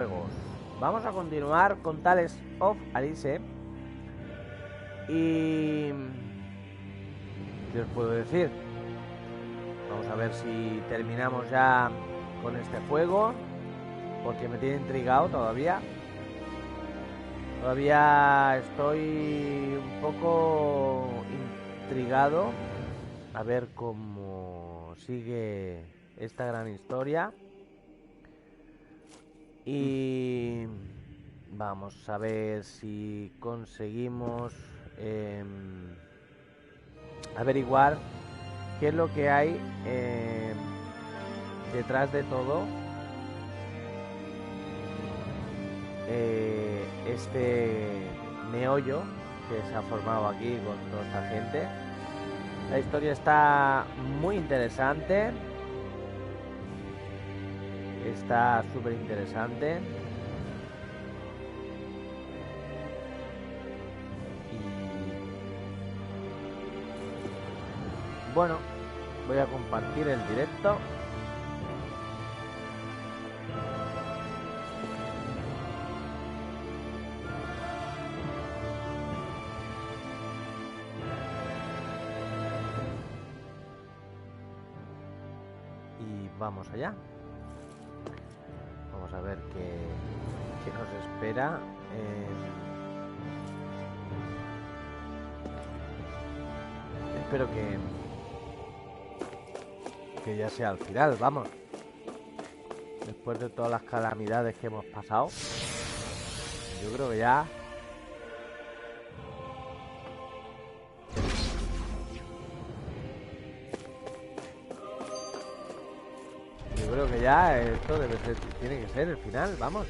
juegos. Vamos a continuar con Tales of Arise. Y ¿qué os puedo decir? Vamos a ver si terminamos ya con este juego, porque me tiene intrigado todavía. Todavía estoy un poco intrigado a ver cómo sigue esta gran historia. Y vamos a ver si conseguimos averiguar qué es lo que hay detrás de todo este meollo que se ha formado aquí con toda esta gente. La historia está muy interesante. Está súper interesante. Y bueno, voy a compartir el directo. Y vamos allá. Vamos a ver qué nos espera. Espero que ya sea al final, vamos. Después de todas las calamidades que hemos pasado, yo creo que ya... Yo creo que ya esto debe ser, tiene que ser el final, vamos.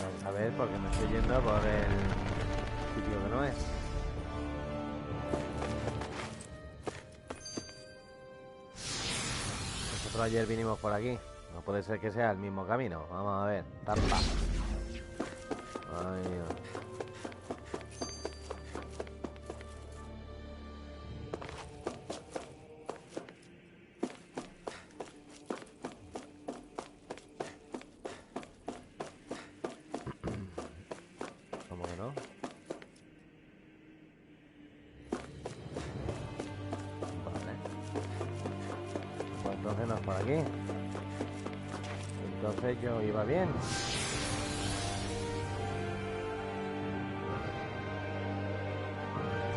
Vamos a ver, porque me estoy yendo por el sitio que no es. Nosotros ayer vinimos por aquí. No puede ser que sea el mismo camino. Vamos a ver. ZAMPA. Ay, Dios. ¿Cómo que no? Vale. Pues entonces no es por aquí. Entonces yo iba bien.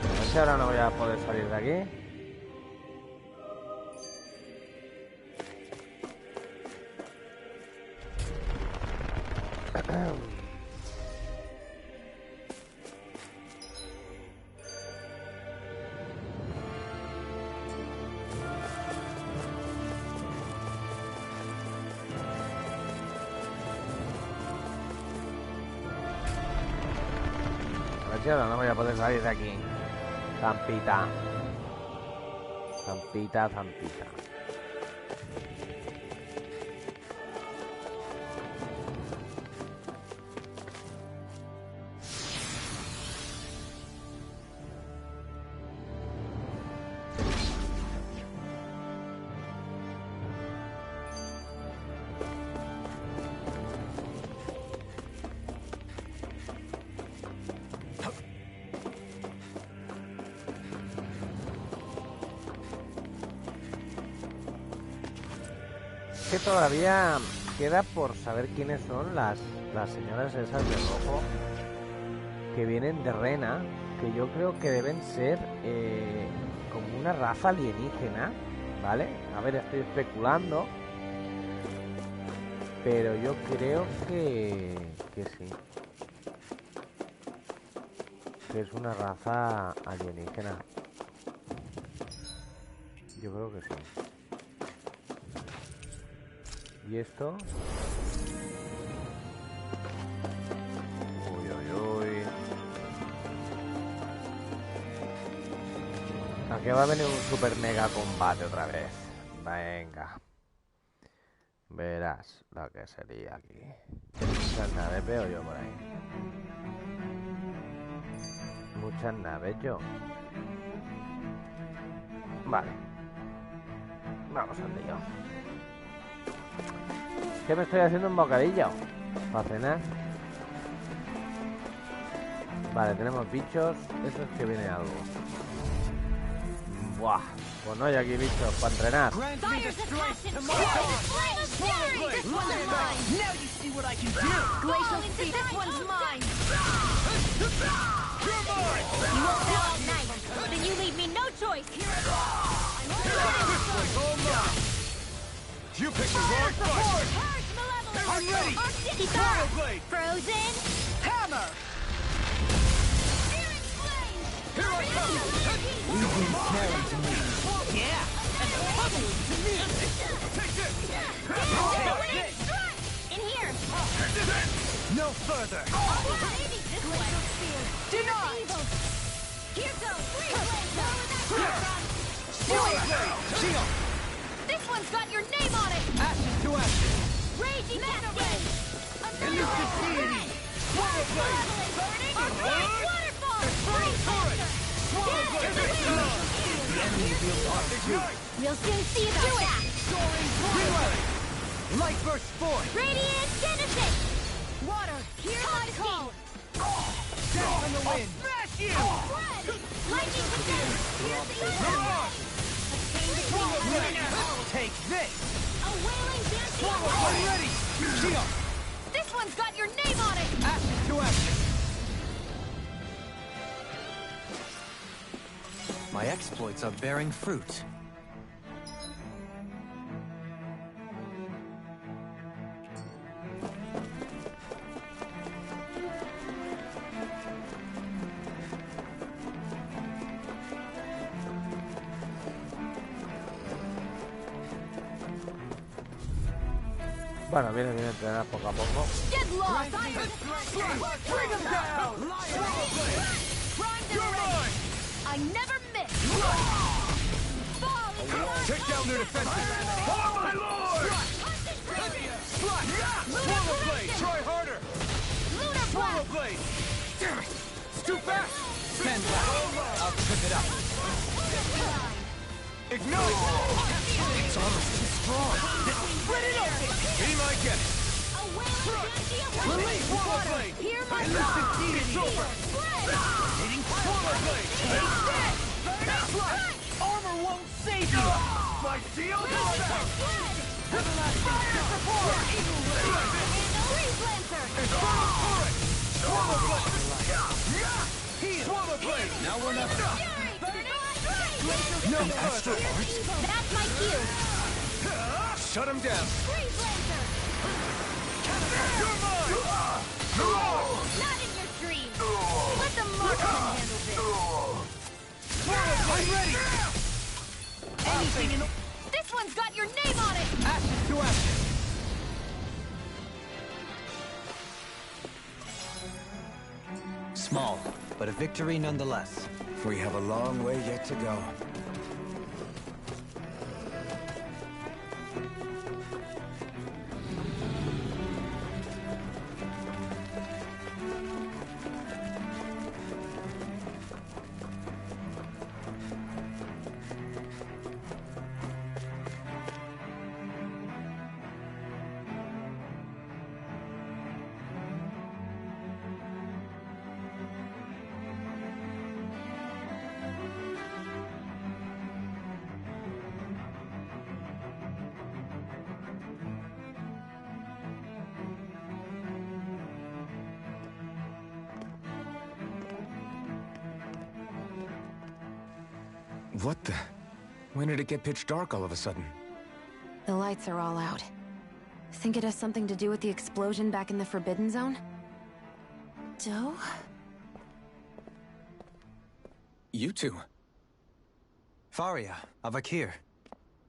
A ver si ahora no voy a poder salir de aquí. Ahora no voy a poder salir de aquí. Zampita. Zampita, zampita. Que todavía queda por saber quiénes son las señoras esas de rojo que vienen de Rena, que yo creo que deben ser como una raza alienígena, ¿vale? A ver, estoy especulando, pero yo creo que sí, que es una raza alienígena. Yo creo que sí. ¿Y esto? Uy, uy, uy. Aquí va a venir un super mega combate otra vez. Venga. Verás lo que sería aquí. Muchas naves veo yo por ahí. Muchas naves yo. Vale. Vamos al lío. ¿Qué me estoy haciendo un bocadillo? ¿Para cenar? Vale, tenemos bichos. Eso es que viene algo. Buah. Pues no hay aquí bichos para entrenar. You picked the wrong fight! I'm ready! Frozen! Hammer! Here I come! You've been carried to me. Yeah! And puzzle to me! Take this! In here! No further! Denied! Here goes! Shield! This one's got your name on it! Ashes to ashes! Raging Mastiff! Elusive deity! Swallow blade! Burning waterfall! Infernal turret! Swallow blade! The enemy feels off. Ignite! We'll soon see about that! Soaring reload! Light burst forth! Radiant Genesis! Water, hear my call! Death from the wind! Smash you! Lightning condense! Here's the Swallow blade! Take this! A wailing dancing I'm ready! Shield! This one's got your name on it! Ashes to ashes! My exploits are bearing fruit. Bueno, viene a entrenar poco a poco. Get lost! Bring him down! I never miss! Take down their defenses! For my lord! Swallow blade! Try harder! Swallow blade! Damn it! It's too fast! Stand back! I'll trip it up! Ignite! It's almost too strong! Split it open! Be my guest! Release Swallow blade! Elusive deity! It's over! Hitting Swallow blade! Take this! That's right! Armor won't save you! My shield is back! Everlasting support! Infernal turret! Swallow blade! Heal! Swallow blade! Now we're not done! No further! That's my cue! Shut him down! You're mine! Not in your dreams! Let the marksman handle this! I'm ready! Anything in the... This one's got your name on it! Ashes to ashes! Small, but a victory nonetheless. We have a long way yet to go. What the? When did it get pitch dark all of a sudden? The lights are all out. Think it has something to do with the explosion back in the Forbidden Zone? Doe? You two. Faria, Avakir.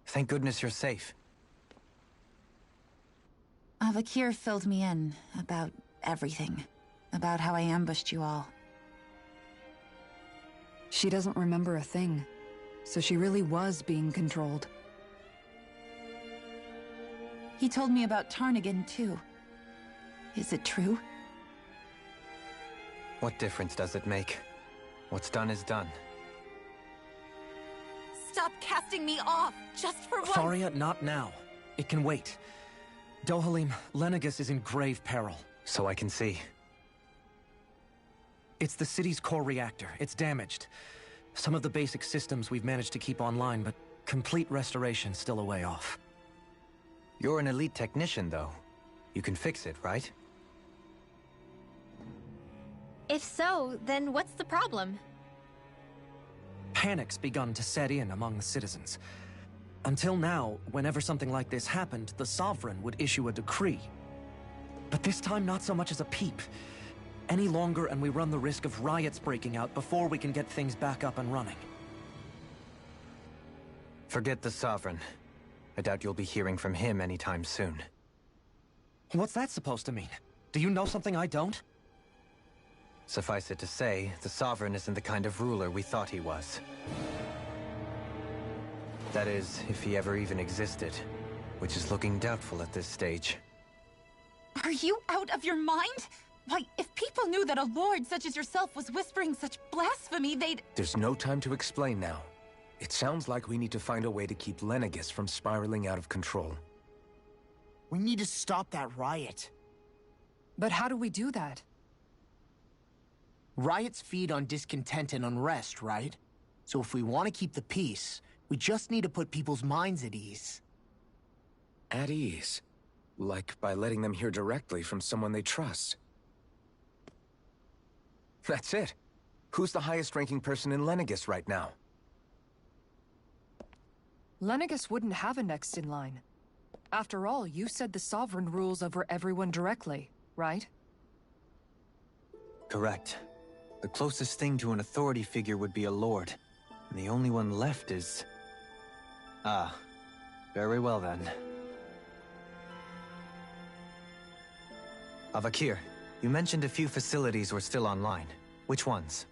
Thank goodness you're safe. Avakir filled me in about everything. About how I ambushed you all. She doesn't remember a thing. So she really was being controlled. He told me about Tarnigan, too. Is it true? What difference does it make? What's done is done. Stop casting me off, just for once! Faria, not now. It can wait. Dohalim, Lenegus is in grave peril. So I can see. It's the city's core reactor. It's damaged. Some of the basic systems we've managed to keep online, but complete restoration's still a way off. You're an elite technician, though. You can fix it, right? If so, then what's the problem? Panic's begun to set in among the citizens. Until now, whenever something like this happened, the Sovereign would issue a decree. But this time, not so much as a peep. Any longer, and we run the risk of riots breaking out before we can get things back up and running. Forget the Sovereign. I doubt you'll be hearing from him anytime soon. What's that supposed to mean? Do you know something I don't? Suffice it to say, the Sovereign isn't the kind of ruler we thought he was. That is, if he ever even existed, which is looking doubtful at this stage. Are you out of your mind? Why, if people knew that a lord such as yourself was whispering such blasphemy, they'd... There's no time to explain now. It sounds like we need to find a way to keep Lenegus from spiraling out of control. We need to stop that riot. But how do we do that? Riots feed on discontent and unrest, right? So if we want to keep the peace, we just need to put people's minds at ease. At ease? Like by letting them hear directly from someone they trust. That's it. Who's the highest-ranking person in Lenegus right now? Lenegus wouldn't have a next in line. After all, you said the Sovereign rules over everyone directly, right? Correct. The closest thing to an authority figure would be a lord. And the only one left is... Ah. Very well then. Avakir, you mentioned a few facilities were still online. Which ones?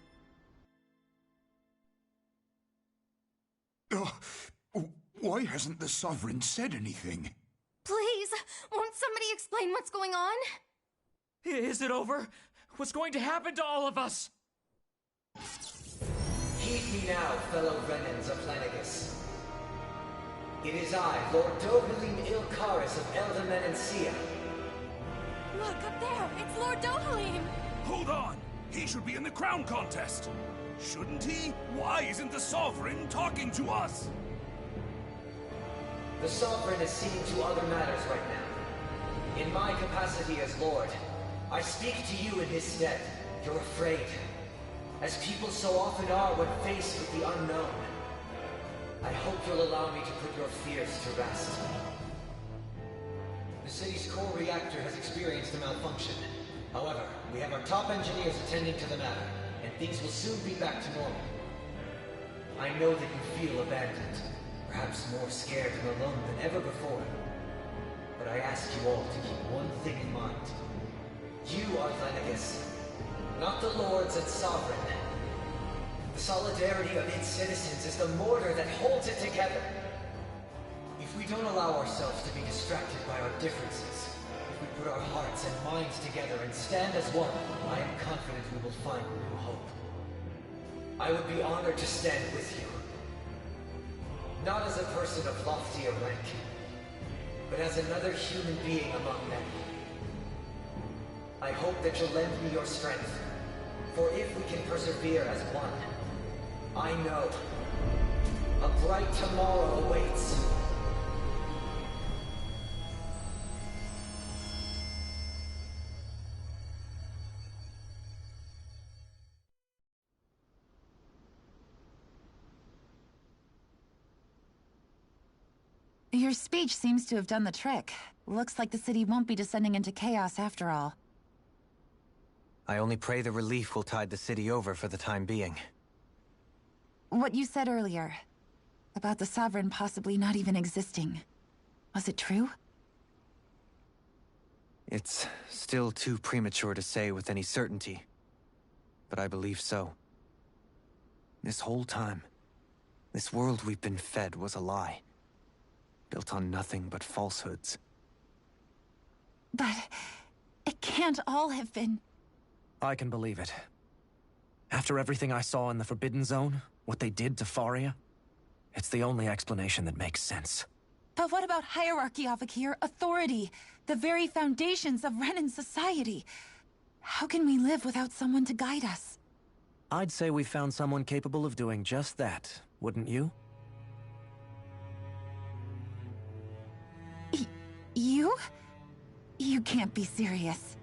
Why hasn't the Sovereign said anything? Please, won't somebody explain what's going on? Is it over? What's going to happen to all of us? Heed me now, fellow Renans of Lenegus. It is I, Lord Dohalim Ilkaris of Eldaman and Sia. Look, up there! It's Lord Dohalim! Hold on! He should be in the crown contest! Shouldn't he? Why isn't the Sovereign talking to us? The Sovereign is seeing to other matters right now. In my capacity as Lord, I speak to you in his stead. You're afraid. As people so often are when faced with the unknown. I hope you'll allow me to put your fears to rest. The city's core reactor has experienced a malfunction. However, we have our top engineers attending to the matter, and things will soon be back to normal. I know that you feel abandoned, perhaps more scared and alone than ever before. But I ask you all to keep one thing in mind. You are Lenegus, not the Lords and Sovereign. The solidarity of its citizens is the mortar that holds it together. If we don't allow ourselves to be distracted by our differences, if we put our hearts and minds together and stand as one, I am confident we will find new hope. I would be honored to stand with you. Not as a person of loftier rank, but as another human being among men. I hope that you'll lend me your strength, for if we can persevere as one, I know a bright tomorrow awaits. Your speech seems to have done the trick. Looks like the city won't be descending into chaos after all. I only pray the relief will tide the city over for the time being. What you said earlier, about the Sovereign possibly not even existing, was it true? It's still too premature to say with any certainty, but I believe so. This whole time, this world we've been fed was a lie, built on nothing but falsehoods. But it can't all have been... I can believe it. After everything I saw in the Forbidden Zone, what they did to Faria, it's the only explanation that makes sense. But what about hierarchy, Avakir? Authority? The very foundations of Renan's society? How can we live without someone to guide us? I'd say we found someone capable of doing just that, wouldn't you? You? You can't be serious.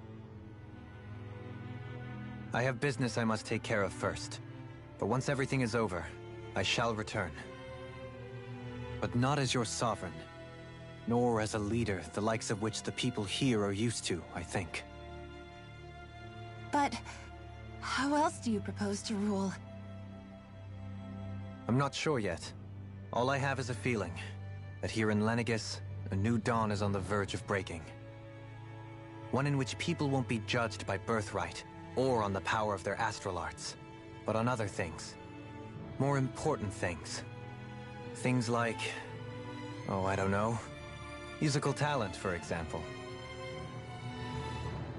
I have business I must take care of first. But once everything is over, I shall return. But not as your sovereign, nor as a leader the likes of which the people here are used to, I think. But how else do you propose to rule? I'm not sure yet. All I have is a feeling that here in Lenegis, a new dawn is on the verge of breaking. One in which people won't be judged by birthright or on the power of their astral arts, but on other things. More important things. Things like, oh, I don't know, musical talent, for example.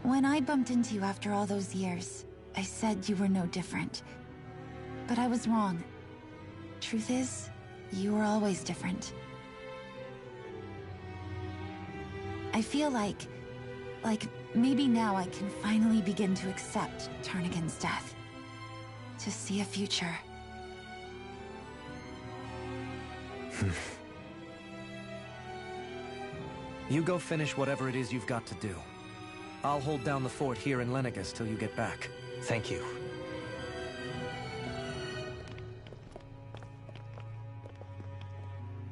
When I bumped into you after all those years, I said you were no different. But I was wrong. Truth is, you were always different. I feel like maybe now I can finally begin to accept Turnigan's death. To see a future. You go finish whatever it is you've got to do. I'll hold down the fort here in Lenegis till you get back. Thank you.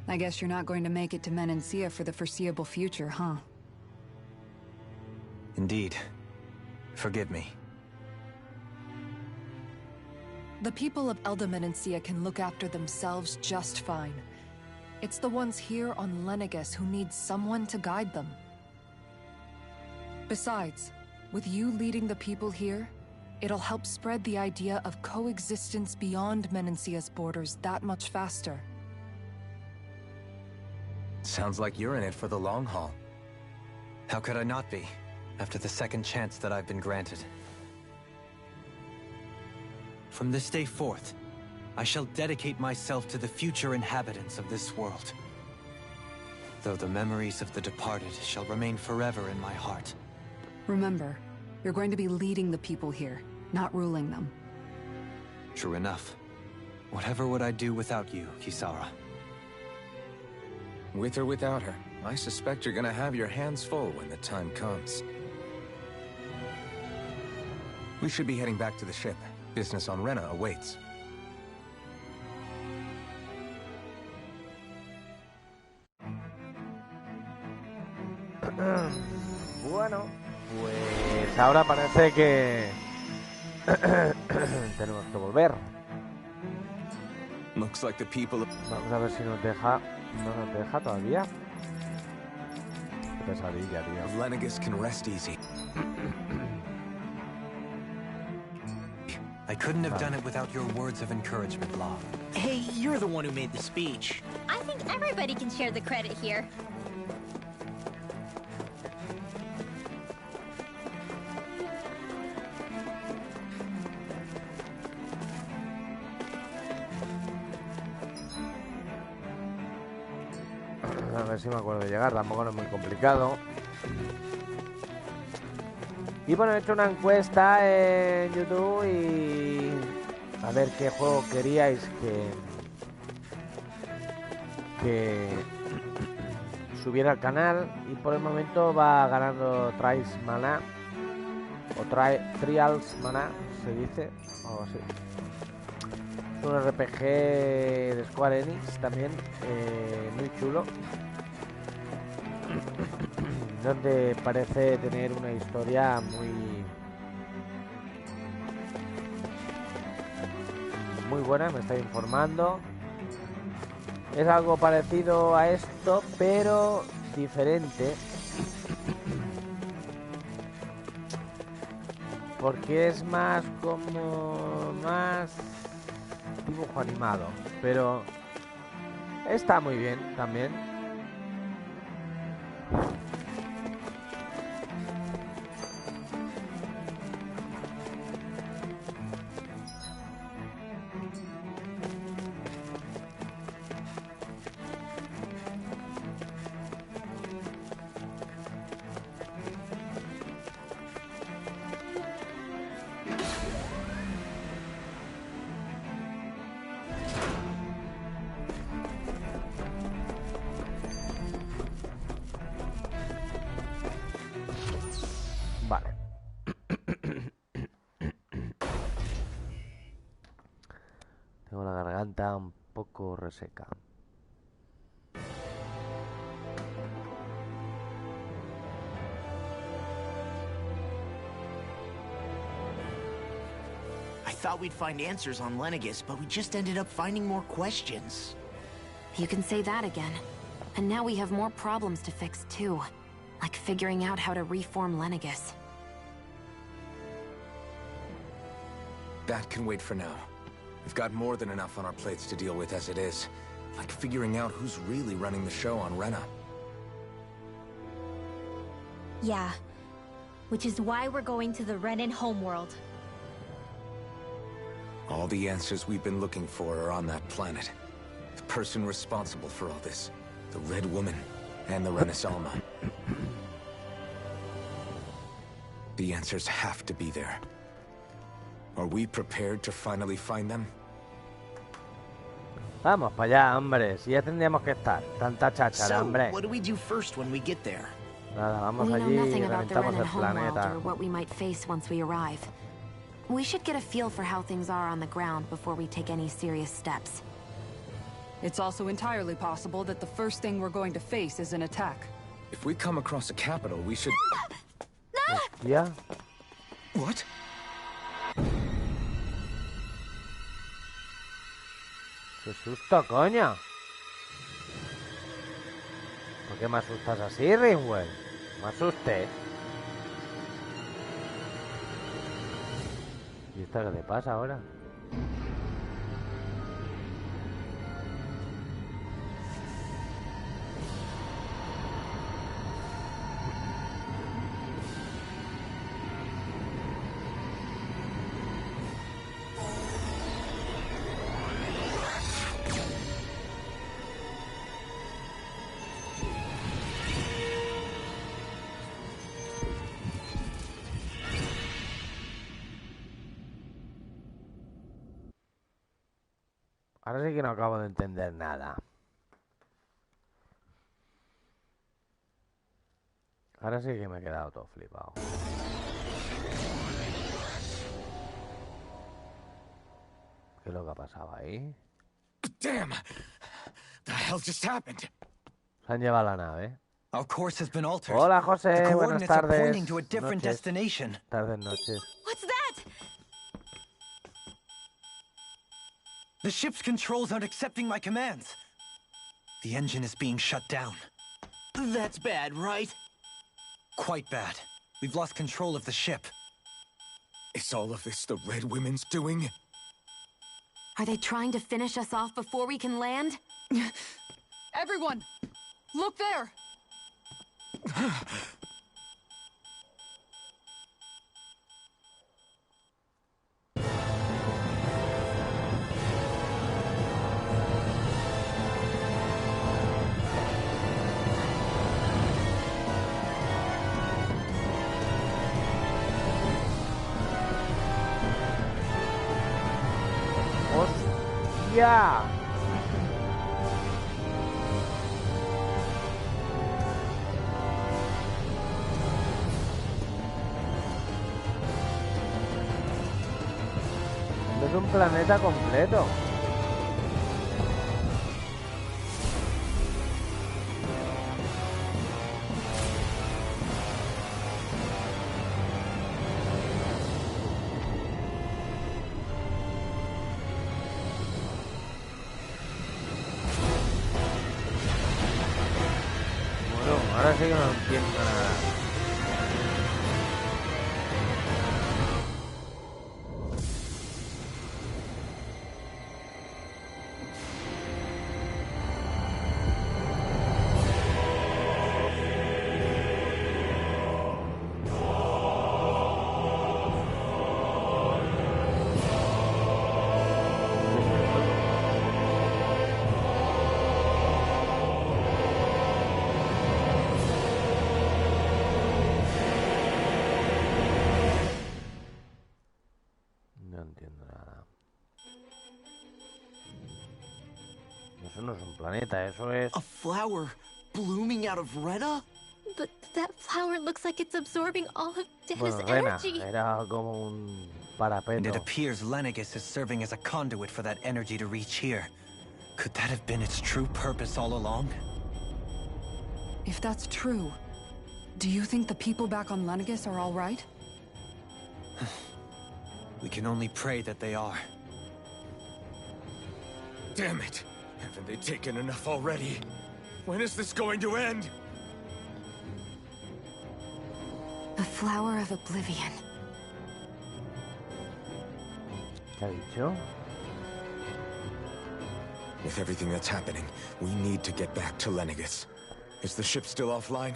I guess you're not going to make it to Menancia for the foreseeable future, huh? Indeed. Forgive me. The people of Elda Menancia can look after themselves just fine. It's the ones here on Lenegis who need someone to guide them. Besides, with you leading the people here, it'll help spread the idea of coexistence beyond Menancia's borders that much faster. Sounds like you're in it for the long haul. How could I not be, after the second chance that I've been granted? From this day forth, I shall dedicate myself to the future inhabitants of this world. Though the memories of the departed shall remain forever in my heart. Remember, you're going to be leading the people here, not ruling them. True enough. Whatever would I do without you, Kisara? With or without her, I suspect you're gonna have your hands full when the time comes. We should be heading back to the ship. Business on Rena awaits. Bueno, pues ahora parece que tenemos que volver. Looks like the people... Vamos a ver si nos deja. No nos deja todavía. Qué pesadilla, tío. Lenegis can rest easy. I couldn't have done it without your words of encouragement, Law. Hey, you're the one who made the speech. I think everybody can share the credit here. A ver si me acuerdo de llegar, tampoco no es muy complicado. Y bueno, he hecho una encuesta en YouTube y a ver qué juego queríais que subiera al canal, y por el momento va ganando Trials Mana o Trials Mana se dice, o algo así. Es un RPG de Square Enix también, muy chulo, donde parece tener una historia muy buena, me estoy informando. Es algo parecido a esto, pero diferente, porque es más dibujo animado, pero está muy bien también. Vale. Tengo la garganta un poco reseca. I thought we'd find answers on Lenegis, but we just ended up finding more questions. You can say that again. And now we have more problems to fix too. Like figuring out how to reform Lenegis. That can wait for now. We've got more than enough on our plates to deal with as it is. Like figuring out who's really running the show on Rena. Yeah. Which is why we're going to the Renan homeworld. All the answers we've been looking for are on that planet. The person responsible for all this. The Red Woman and the Renaissance. The answers have to be there. Are we prepared to finally find them? Vamos para allá, hombre. Si ya tendríamos que estar. Tanta cháchara, hombre. What do we do first when we get there? Nada, vamos We know allí y nothing about the reventamos Renan el homeworld planeta. or what we might face once we arrive. We should get a feel for how things are on the ground before we take any serious steps. It's also entirely possible that the first thing we're going to face is an attack. If we come across a capital, we should... ¿Ya? What? ¡Qué susto, coño! ¿Por qué me asustas así, Ringwell? Me asusté. ¿Y esta qué le pasa ahora? Ahora sí que no acabo de entender nada. Ahora sí que me he quedado todo flipado. ¿Qué es lo que ha pasado ahí? Damn! The hell just happened? Se han llevado la nave. Our course has been altered. Hola, The José. Buenas coordinates are tardes. pointing to a different Noches. destination. Tardes, noches. What's that? The ship's controls aren't accepting my commands. The engine is being shut down. That's bad, right? Quite bad. We've lost control of the ship. Is all of this the Red Women's doing? Are they trying to finish us off before we can land? Everyone! Look there! ¡Hostia! Es un planeta completo. Bueno, ahora sí que no entiendo nada. No entiendo nada. Eso no es un planeta, eso es... A flower blooming out of Rena? But that flower looks like it's absorbing all of Dana's Bueno, Rena, energy. era como un And it parapeto. appears Lenegis is serving as a conduit for that energy to reach here. Could that have been its true purpose all along? If that's true, do you think the people back on Lenegis are all right? We can only pray that they are. Damn it! Haven't they taken enough already? When is this going to end? The Flower of Oblivion. ¿Qué ha dicho? With everything that's happening, we need to get back to Lenegis. Is the ship still offline?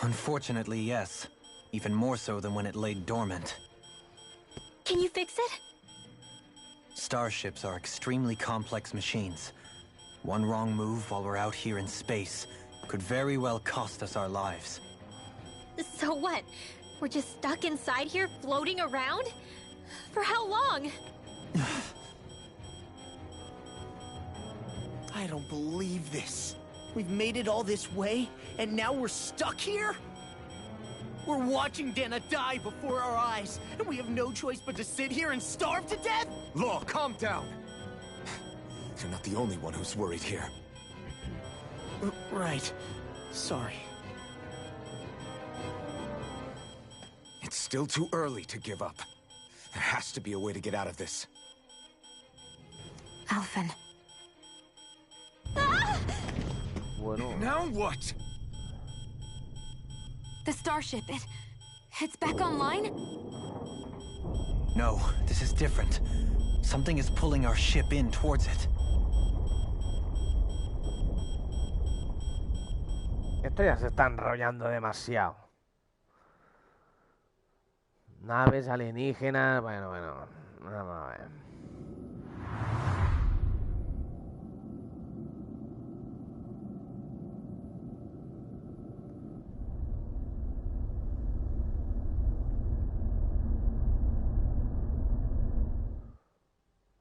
Unfortunately, yes. Even more so than when it lay dormant. Can you fix it? Starships are extremely complex machines. One wrong move while we're out here in space could very well cost us our lives. So what? We're just stuck inside here, floating around? For how long? I don't believe this. We've made it all this way, and now we're stuck here? We're watching Dana die before our eyes, and we have no choice but to sit here and starve to death? Law, calm down! You're not the only one who's worried here. Right. Sorry. It's still too early to give up. There has to be a way to get out of this. Alphen. Bueno. Now what? The starship, it's back online? No, this is different. Something is pulling our ship in towards it. Esto ya se está enrollando demasiado. Naves alienígenas, bueno, vamos a ver.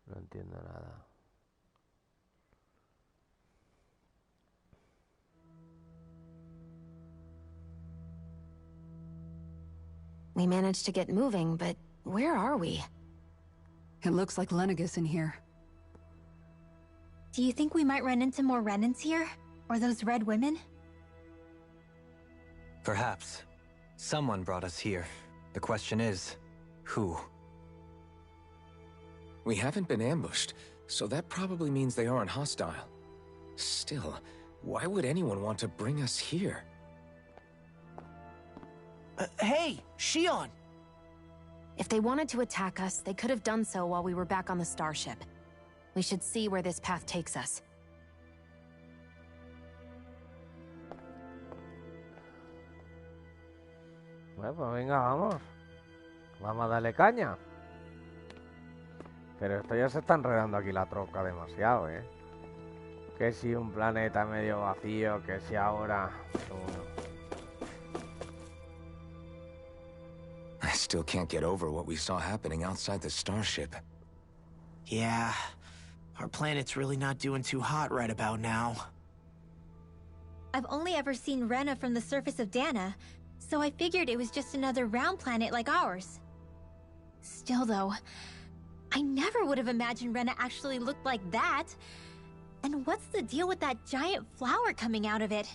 No entiendo nada. We managed to get moving, but where are we? It looks like Lenegis in here. Do you think we might run into more Renans here? Or those red women? Perhaps. Someone brought us here. The question is, who? We haven't been ambushed, so that probably means they aren't hostile. Still, why would anyone want to bring us here? Hey, Shion! If they wanted to attack us, they could have done so while we were back on the starship. We should see where this path takes us. Bueno, pues venga, vamos. Vamos a darle caña. Pero esto ya se está enredando aquí la troca demasiado, ¿eh? Que si un planeta medio vacío, que si ahora... Bueno. I still can't get over what we saw happening outside the starship. Yeah, our planet's really not doing too hot right about now. I've only ever seen Rena from the surface of Dana, so I figured it was just another round planet like ours. Still though, I never would have imagined Rena actually looked like that. And what's the deal with that giant flower coming out of it?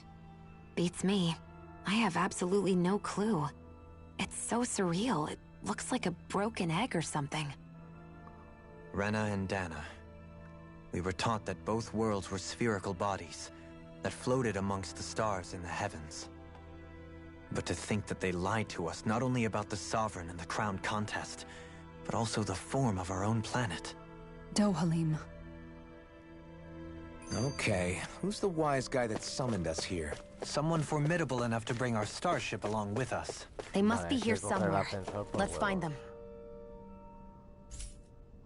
Beats me. I have absolutely no clue. It's so surreal. It looks like a broken egg or something. Rena and Dana. We were taught that both worlds were spherical bodies that floated amongst the stars in the heavens. But to think that they lied to us not only about the Sovereign and the Crown contest, but also the form of our own planet. Dohalim. Okay, who's the wise guy that summoned us here? Someone formidable enough to bring our starship along with us. They must Vale, be here hay que coger el somewhere. ascensor por Let's find huevos. them.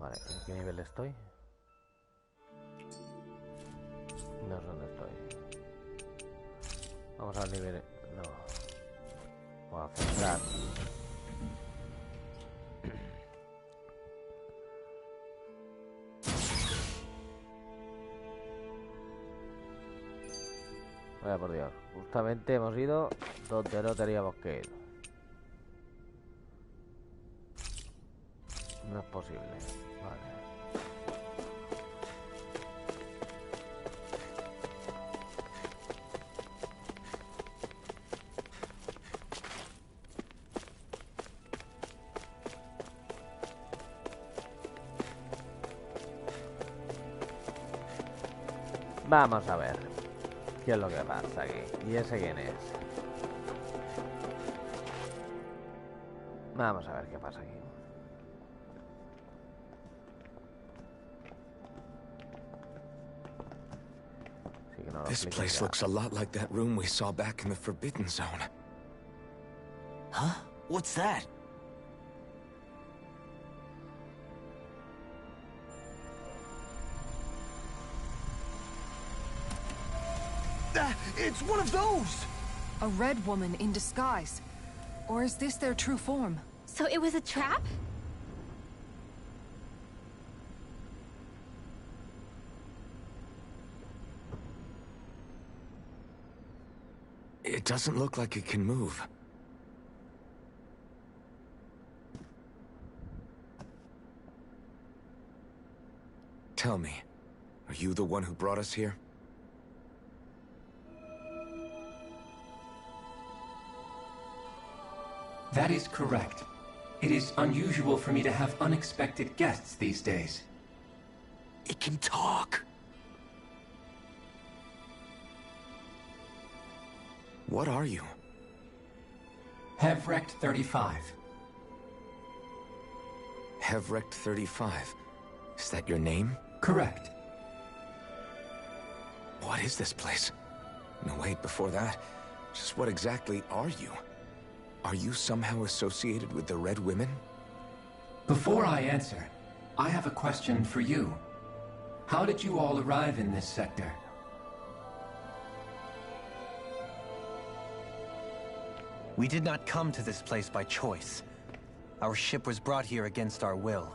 Vale, ¿en qué nivel estoy? No sé dónde estoy. Vamos al nivel... No. Voy a centrar. Vaya por Dios. Justamente hemos ido donde no teníamos que ir. No es posible. Vale. Vamos a ver qué es lo que pasa aquí. ¿Y ese quién es? Vamos a ver qué pasa aquí. Sí, que no lo This explico place ya. looks a lot like that room we saw back in the Forbidden Zone. Huh? What's that? It's one of those! A red woman in disguise. Or is this their true form? So it was a trap? It doesn't look like it can move. Tell me, are you the one who brought us here? That is correct. It is unusual for me to have unexpected guests these days. It can talk. What are you? Hevrect 35. Hevrect 35. Is that your name? Correct. What is this place? No, wait, before that, just what exactly are you? Are you somehow associated with the Red Women? Before I answer, I have a question for you. How did you all arrive in this sector? We did not come to this place by choice. Our ship was brought here against our will,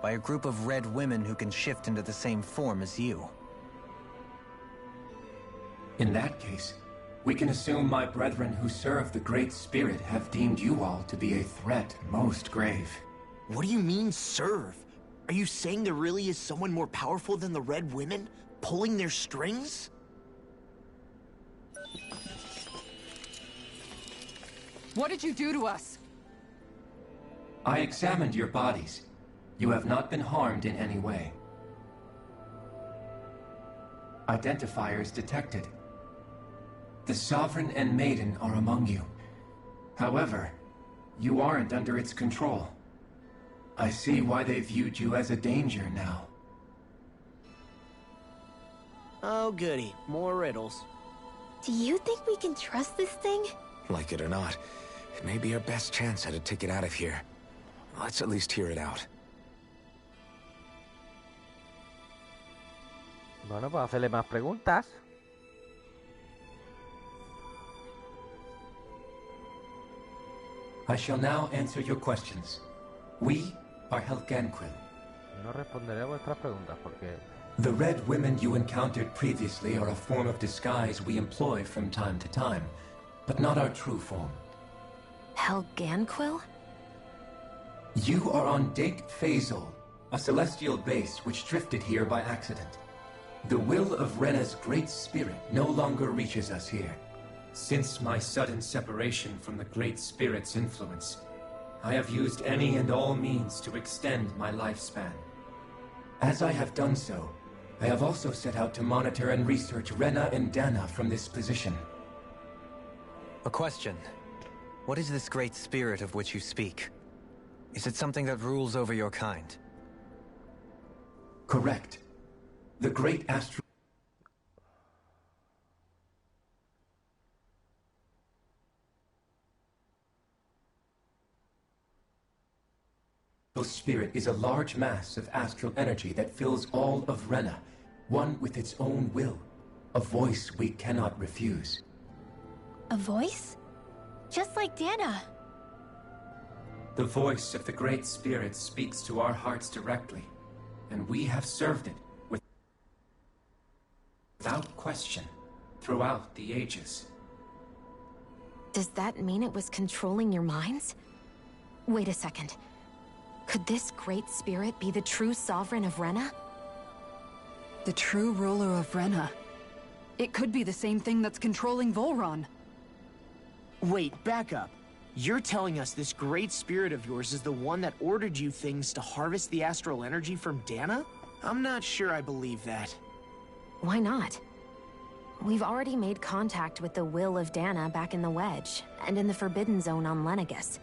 by a group of red women who can shift into the same form as you. In that case, we can assume my brethren who serve the Great Spirit have deemed you all to be a threat most grave. What do you mean, serve? Are you saying there really is someone more powerful than the Red Women, pulling their strings? What did you do to us? I examined your bodies. You have not been harmed in any way. Identifiers detected. The Sovereign and Maiden are among you. However, you aren't under its control. I see why they viewed you as a danger now. Oh, goody. More riddles. Do you think we can trust this thing? Like it or not, it may be our best chance at a ticket out of here. Let's at least hear it out. Bueno, pues hacerle más preguntas. I shall now answer your questions. We are Helganquil. No responderé a vuestras preguntas porque... The red women you encountered previously are a form of disguise we employ from time to time, but not our true form. Helganquil? You are on Date Phasol, a celestial base which drifted here by accident. The will of Rena's great spirit no longer reaches us here. Since my sudden separation from the Great Spirit's influence, I have used any and all means to extend my lifespan. As I have done so, I have also set out to monitor and research Rena and Dana from this position. A question. What is this great spirit of which you speak? Is it something that rules over your kind? Correct. The great astral spirit is a large mass of astral energy that fills all of Rena, one with its own will, a voice we cannot refuse. A voice? Just like Dana. The voice of the Great Spirit speaks to our hearts directly, and we have served it without question throughout throughout the ages. Does that mean it was controlling your minds? Wait a second. Could this great spirit be the true sovereign of Rena? The true ruler of Rena. It could be the same thing that's controlling Volron. Wait, back up. You're telling us this great spirit of yours is the one that ordered you things to harvest the astral energy from Dana? I'm not sure I believe that. Why not? We've already made contact with the will of Dana back in the Wedge, and in the Forbidden Zone on Lenegus.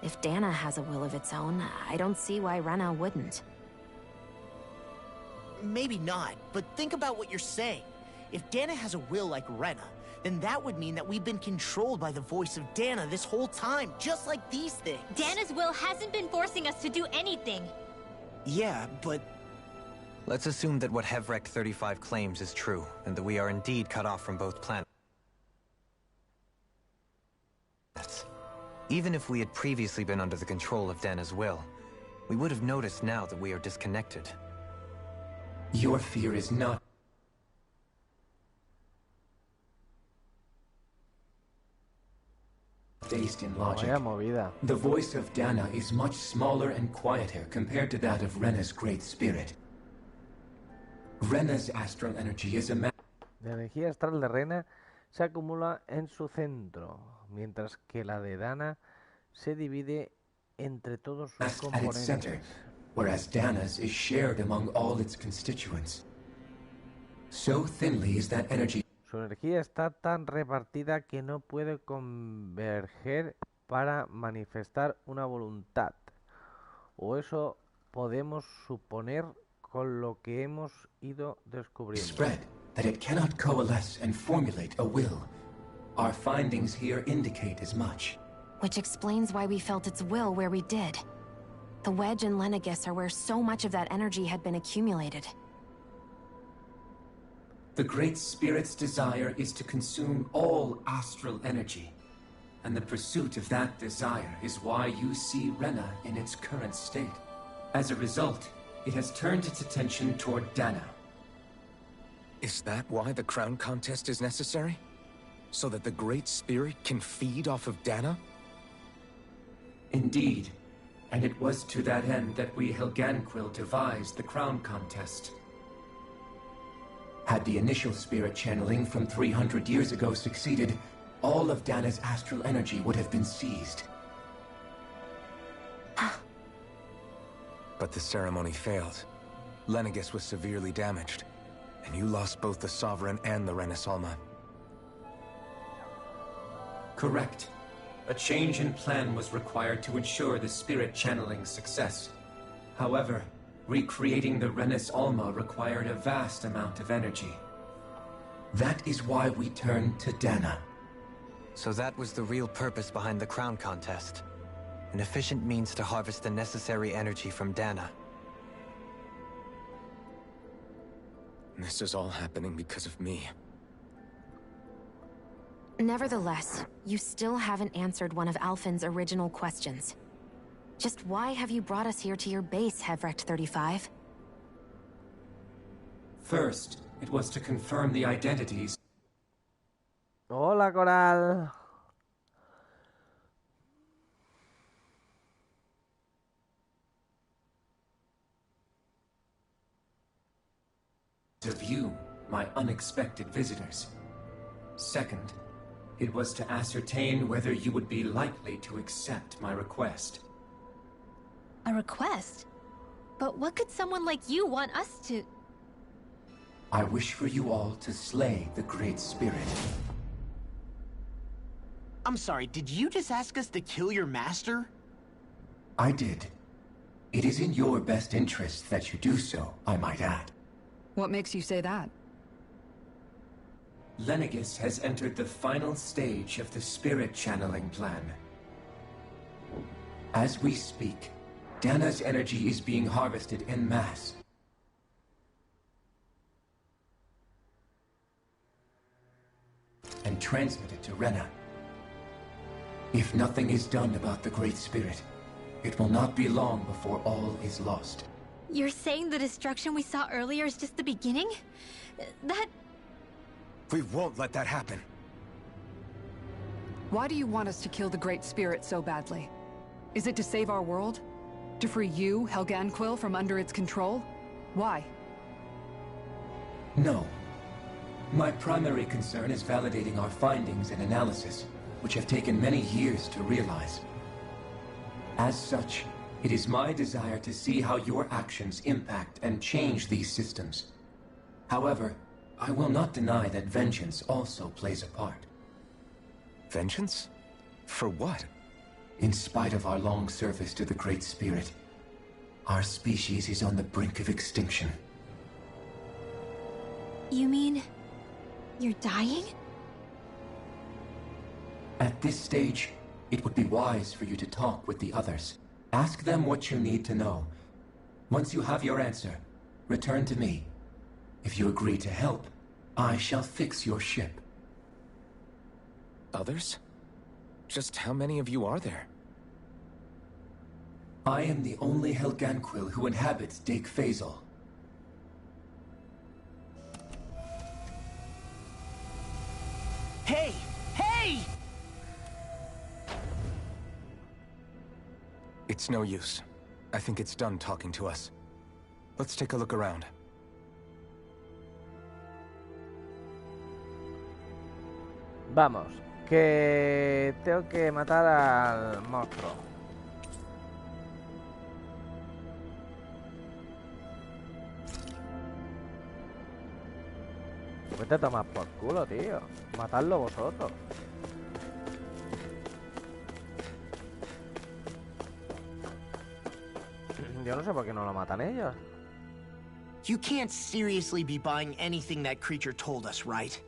If Dana has a will of its own, I don't see why Rena wouldn't. Maybe not, but think about what you're saying. If Dana has a will like Rena, then that would mean that we've been controlled by the voice of Dana this whole time, just like these things. Dana's will hasn't been forcing us to do anything. Yeah, but... Let's assume that what Hevrek 35 claims is true, and that we are indeed cut off from both planets. Even if we had previously been under the control of Dana's will, we would have noticed now that we are disconnected. Your fear is not based in logic. The voice of Dana is much smaller and quieter compared to that of Rena's great spirit. Rena's astral energy is a La energía astral de Rena se acumula en su centro, mientras que la de Dana se divide entre todos sus at its componentes. center, whereas Dana's is shared among all its constituents. So thinly is that energy. Su energía está tan repartida que no puede converger para manifestar una voluntad. O eso podemos suponer con lo que hemos ido descubriendo. Spread that it cannot coalesce and formulate a will. Our findings here indicate as much. Which explains why we felt its will where we did. The Wedge and Lenegus are where so much of that energy had been accumulated. The Great Spirit's desire is to consume all astral energy, and the pursuit of that desire is why you see Rena in its current state. As a result, it has turned its attention toward Dana. Is that why the crown contest is necessary? So that the Great Spirit can feed off of Dana? Indeed, and it was to that end that we Helganquil devised the crown contest. Had the initial spirit channeling from 300 years ago succeeded, all of Dana's astral energy would have been seized. But the ceremony failed. Lenegus was severely damaged, and you lost both the Sovereign and the Renasalma. Correct. A change in plan was required to ensure the spirit channeling's success. However, recreating the Renis Alma required a vast amount of energy. That is why we turned to Dana. So that was the real purpose behind the crown contest. An efficient means to harvest the necessary energy from Dana. This is all happening because of me. Nevertheless, you still haven't answered one of Alphen's original questions. Just why have you brought us here to your base, Hevrek 35? First, it was to confirm the identities. Hola, Coral. Of you, my unexpected visitors. Second, it was to ascertain whether you would be likely to accept my request. A request? But what could someone like you want us to... I wish for you all to slay the Great Spirit. I'm sorry, did you just ask us to kill your master? I did. It is in your best interest that you do so, I might add. What makes you say that? Lenegus has entered the final stage of the spirit channeling plan. As we speak, Dana's energy is being harvested en masse. And transmitted to Rena. If nothing is done about the Great Spirit, it will not be long before all is lost. You're saying the destruction we saw earlier is just the beginning? That... We won't let that happen. Why do you want us to kill the Great Spirit so badly? Is it to save our world? To free you, Helganquil, from under its control? Why? No. My primary concern is validating our findings and analysis, which have taken many years to realize. As such, it is my desire to see how your actions impact and change these systems. However, I will not deny that vengeance also plays a part. Vengeance? For what? In spite of our long service to the Great Spirit, our species is on the brink of extinction. You mean... you're dying? At this stage, it would be wise for you to talk with the others. Ask them what you need to know. Once you have your answer, return to me. If you agree to help, I shall fix your ship. Others? Just how many of you are there? I am the only Helganquil who inhabits Dig Faisal. Hey! Hey! It's no use. I think it's done talking to us. Let's take a look around. Vamos, que tengo que matar al monstruo. Vete a tomar por culo, tío. Matadlo vosotros. Yo no sé por qué no lo matan ellos. You can't seriously be buying anything that creature told us, right?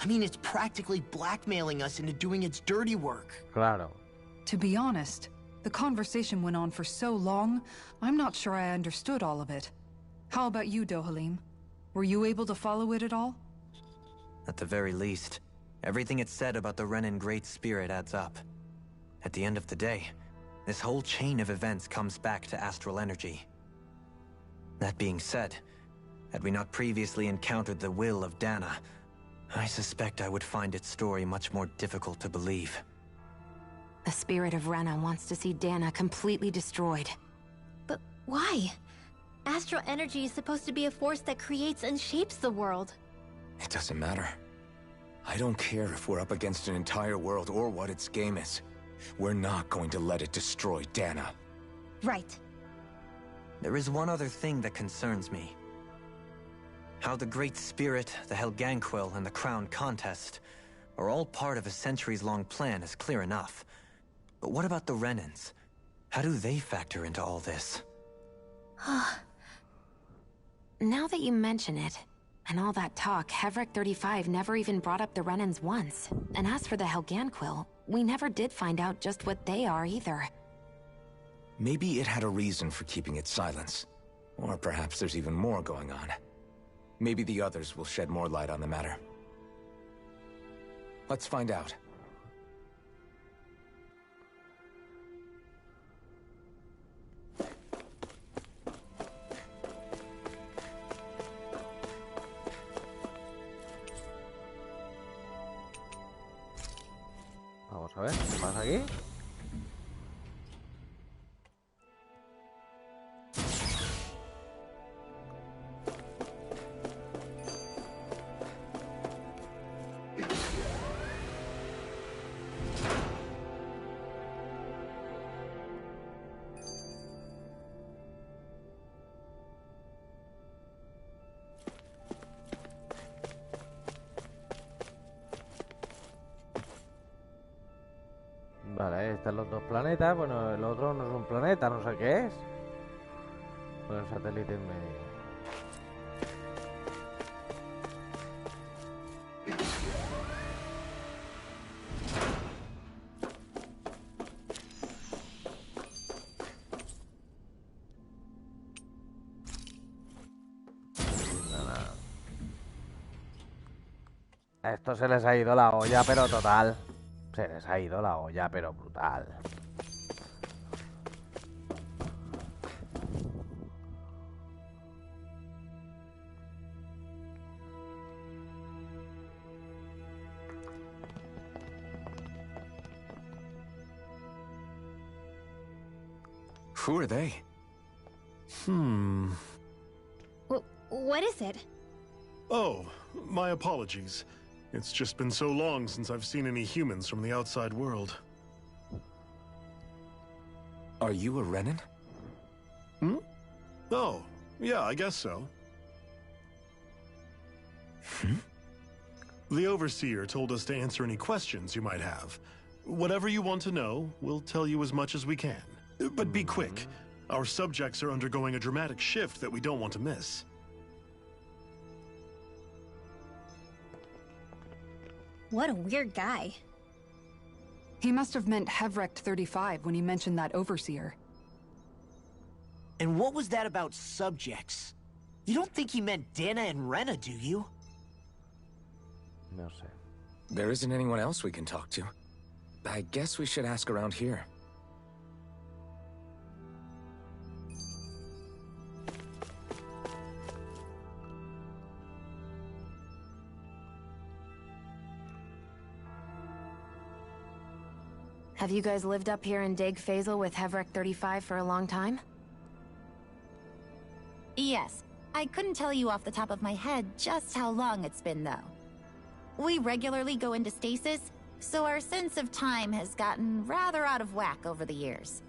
I mean, it's practically blackmailing us into doing its dirty work. Claro. To be honest, the conversation went on for so long, I'm not sure I understood all of it. How about you, Dohalim? Were you able to follow it at all? At the very least, everything it said about the Renan Great Spirit adds up. At the end of the day, this whole chain of events comes back to astral energy. That being said, had we not previously encountered the will of Dana, I suspect I would find its story much more difficult to believe. The spirit of Rena wants to see Dana completely destroyed. But why? Astral energy is supposed to be a force that creates and shapes the world. It doesn't matter. I don't care if we're up against an entire world or what its game is. We're not going to let it destroy Dana. Right. There is one other thing that concerns me. How the Great Spirit, the Helganquil, and the Crown Contest are all part of a centuries-long plan is clear enough. But what about the Renans? How do they factor into all this? Now that you mention it, and all that talk, Hevric 35 never even brought up the Renans once. And as for the Helganquil, we never did find out just what they are either. Maybe it had a reason for keeping its silence. Or perhaps there's even more going on. Maybe the others will shed more light on the matter. Let's find out. Vamos a ver, ¿qué pasa aquí? Vale, ahí están los dos planetas. Bueno, el otro no es un planeta, no sé qué es. Con el satélite en medio. Nada. A esto se les ha ido la olla, pero total. Se les ha ido la olla, pero brutal. Who are they? What is it? Oh, my apologies. It's just been so long since I've seen any humans from the outside world. Are you a Renan? Oh, yeah, I guess so. The Overseer told us to answer any questions you might have. Whatever you want to know, we'll tell you as much as we can. But be quick. Our subjects are undergoing a dramatic shift that we don't want to miss. What a weird guy. He must have meant Hevrecht 35 when he mentioned that Overseer. And what was that about subjects? You don't think he meant Dana and Rena, do you? No sé. There isn't anyone else we can talk to. I guess we should ask around here. Have you guys lived up here in Deg Faisal with Hevrecht 35 for a long time? Yes. I couldn't tell you off the top of my head just how long it's been, though. We regularly go into stasis, so our sense of time has gotten rather out of whack over the years.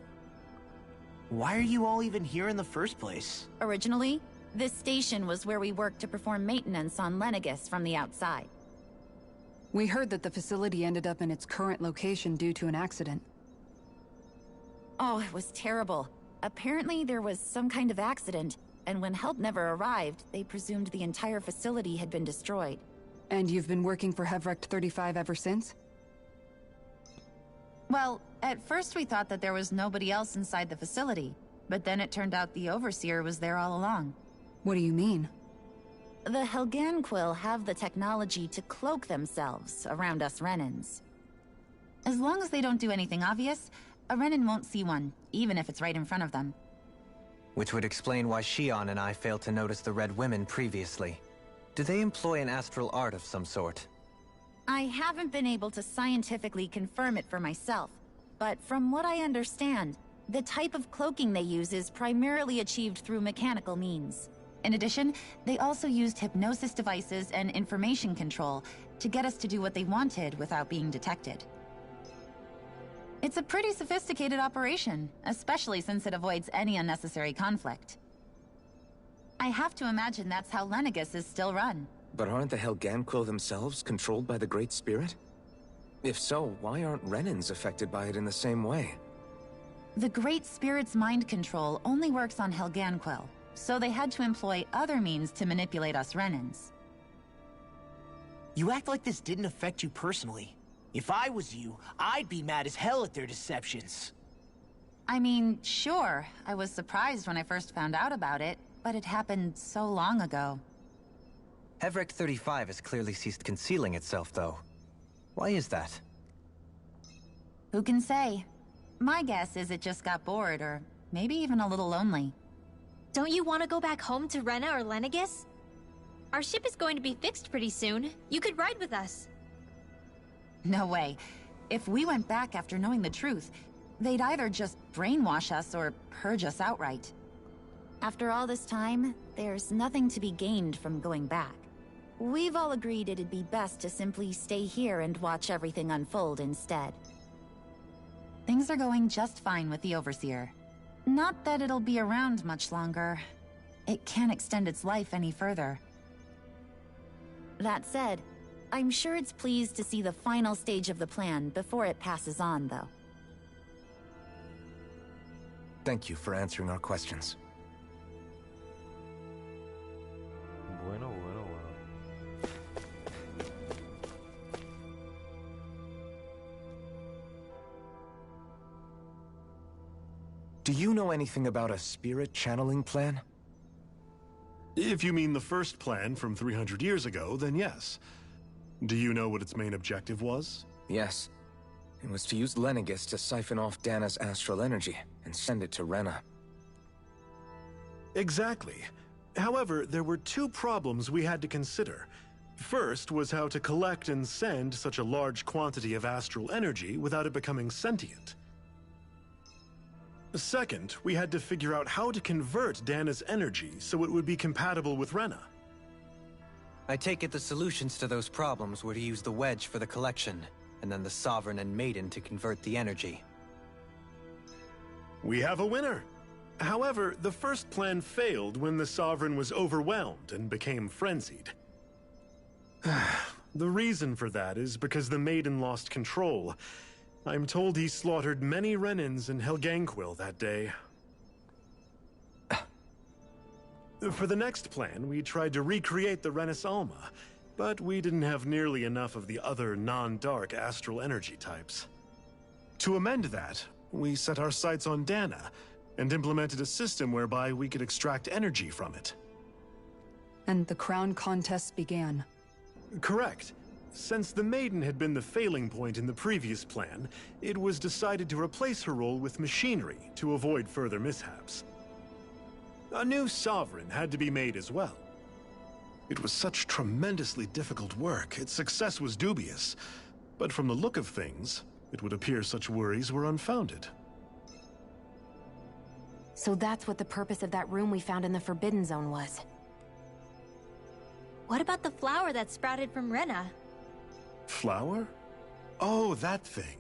Why are you all even here in the first place? Originally, this station was where we worked to perform maintenance on Lenegis from the outside. We heard that the facility ended up in its current location due to an accident. Oh, it was terrible. Apparently there was some kind of accident, and when help never arrived, they presumed the entire facility had been destroyed. And you've been working for Hevrecht 35 ever since? Well, at first we thought that there was nobody else inside the facility, but then it turned out the Overseer was there all along. What do you mean? The Helganquil have the technology to cloak themselves around us Renans. As long as they don't do anything obvious, a Renan won't see one, even if it's right in front of them. Which would explain why Shion and I failed to notice the Red Women previously. Do they employ an astral art of some sort? I haven't been able to scientifically confirm it for myself, but from what I understand, the type of cloaking they use is primarily achieved through mechanical means. In addition, they also used hypnosis devices and information control to get us to do what they wanted without being detected. It's a pretty sophisticated operation, especially since it avoids any unnecessary conflict. I have to imagine that's how Lenegis is still run. But aren't the Helganquil themselves controlled by the Great Spirit? If so, why aren't Renans affected by it in the same way? The Great Spirit's mind control only works on Helganquil, so they had to employ other means to manipulate us Renans. You act like this didn't affect you personally. If I was you, I'd be mad as hell at their deceptions. I mean, sure, I was surprised when I first found out about it, but it happened so long ago. Hevrecht 35 has clearly ceased concealing itself, though. Why is that? Who can say? My guess is it just got bored, or maybe even a little lonely. Don't you want to go back home to Rena or Lenegis? Our ship is going to be fixed pretty soon. You could ride with us. No way. If we went back after knowing the truth, they'd either just brainwash us or purge us outright. After all this time, there's nothing to be gained from going back. We've all agreed it'd be best to simply stay here and watch everything unfold instead. Things are going just fine with the Overseer. Not that it'll be around much longer. It can't extend its life any further. That said, I'm sure it's pleased to see the final stage of the plan before it passes on, though. Thank you for answering our questions. Bueno. Do you know anything about a spirit channeling plan? If you mean the first plan from 300 years ago, then yes. Do you know what its main objective was? Yes. It was to use Lenegis to siphon off Dana's astral energy and send it to Rena. Exactly. However, there were two problems we had to consider. First was how to collect and send such a large quantity of astral energy without it becoming sentient. Second, we had to figure out how to convert Dana's energy so it would be compatible with Rena. I take it the solutions to those problems were to use the wedge for the collection, and then the Sovereign and Maiden to convert the energy. We have a winner. However, the first plan failed when the Sovereign was overwhelmed and became frenzied. The reason for that is because the Maiden lost control. I'm told he slaughtered many Renans in Helganquil that day. For the next plan, we tried to recreate the Renis Alma, but we didn't have nearly enough of the other non-dark astral energy types. To amend that, we set our sights on Dana, and implemented a system whereby we could extract energy from it. And the crown contest began. Correct. Since the Maiden had been the failing point in the previous plan, it was decided to replace her role with machinery to avoid further mishaps. A new Sovereign had to be made as well. It was such tremendously difficult work, its success was dubious. But from the look of things, it would appear such worries were unfounded. So that's what the purpose of that room we found in the Forbidden Zone was. What about the flower that sprouted from Rena? Flower? Oh, that thing.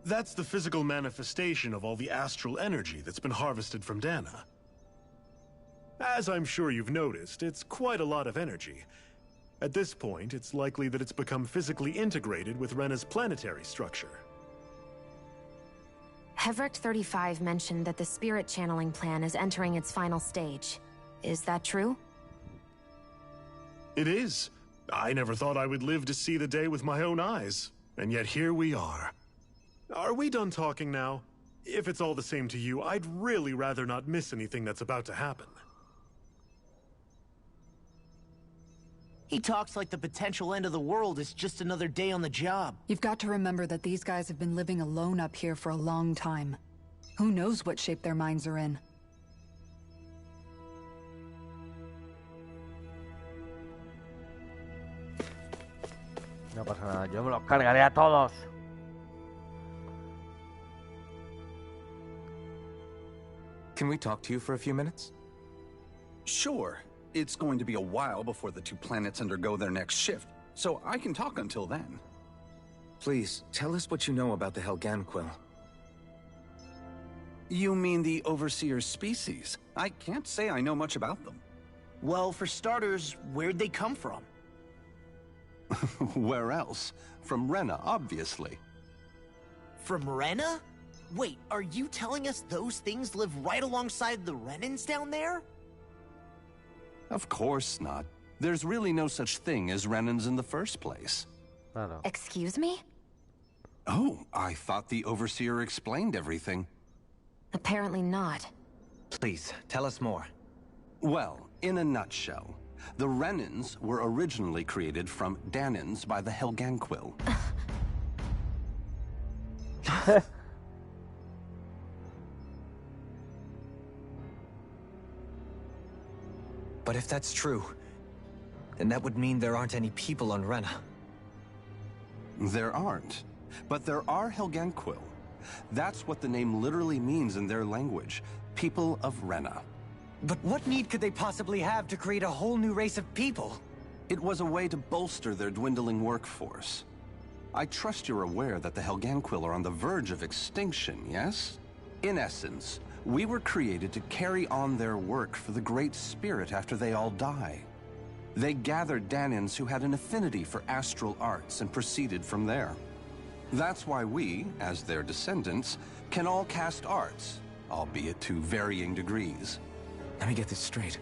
That's the physical manifestation of all the astral energy that's been harvested from Dana. As I'm sure you've noticed, it's quite a lot of energy. At this point, it's likely that it's become physically integrated with Rena's planetary structure. Hevric 35 mentioned that the spirit channeling plan is entering its final stage. Is that true? It is. I never thought I would live to see the day with my own eyes, and yet here we are. Are we done talking now? If it's all the same to you, I'd really rather not miss anything that's about to happen. He talks like the potential end of the world is just another day on the job. You've got to remember that these guys have been living alone up here for a long time. Who knows what shape their minds are in? No pasa nada, yo me los cargaré a todos. Can we talk to you for a few minutes? Sure. It's going to be a while before the two planets undergo their next shift, so I can talk until then. Please, tell us what you know about the Helganquil. You mean the Overseer's species? I can't say I know much about them. Well, for starters, where'd they come from? Where else? From Rena, obviously. From Rena? Wait, are you telling us those things live right alongside the Renans down there? Of course not. There's really no such thing as Renans in the first place. Excuse me? Oh, I thought the Overseer explained everything. Apparently not. Please, tell us more. Well, in a nutshell, the Renans were originally created from Danans by the Helganquil. But if that's true, then that would mean there aren't any people on Rena. There aren't. But there are Helganquil. That's what the name literally means in their language. People of Rena. But what need could they possibly have to create a whole new race of people? It was a way to bolster their dwindling workforce. I trust you're aware that the Helganquil are on the verge of extinction, yes? In essence, we were created to carry on their work for the Great Spirit after they all die. They gathered Danans who had an affinity for astral arts and proceeded from there. That's why we, as their descendants, can all cast arts, albeit to varying degrees. Let me get this straight.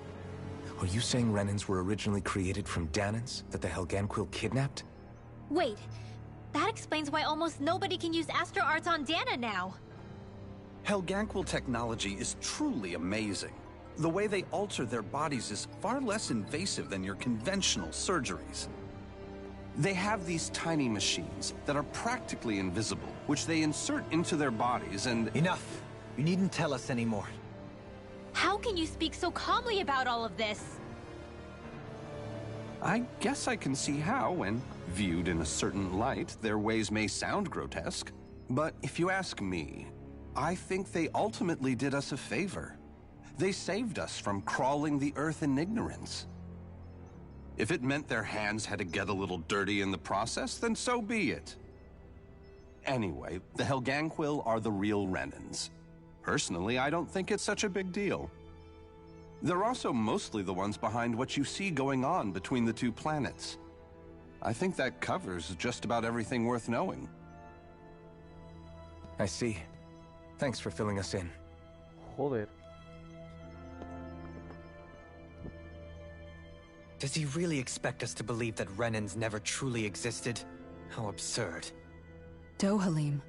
Are you saying Renans were originally created from Danans that the Helganquil kidnapped? Wait, that explains why almost nobody can use Astro Arts on Dana now. Helganquil technology is truly amazing. The way they alter their bodies is far less invasive than your conventional surgeries. They have these tiny machines that are practically invisible, which they insert into their bodies and... Enough! You needn't tell us anymore. How can you speak so calmly about all of this? I guess I can see how, when viewed in a certain light, their ways may sound grotesque. But if you ask me, I think they ultimately did us a favor. They saved us from crawling the earth in ignorance. If it meant their hands had to get a little dirty in the process, then so be it. Anyway, the Helganquil are the real Renans. Personally, I don't think it's such a big deal. They're also mostly the ones behind what you see going on between the two planets. I think that covers just about everything worth knowing. I see. Thanks for filling us in. Joder. Does he really expect us to believe that Renans never truly existed? How absurd. Dohalim.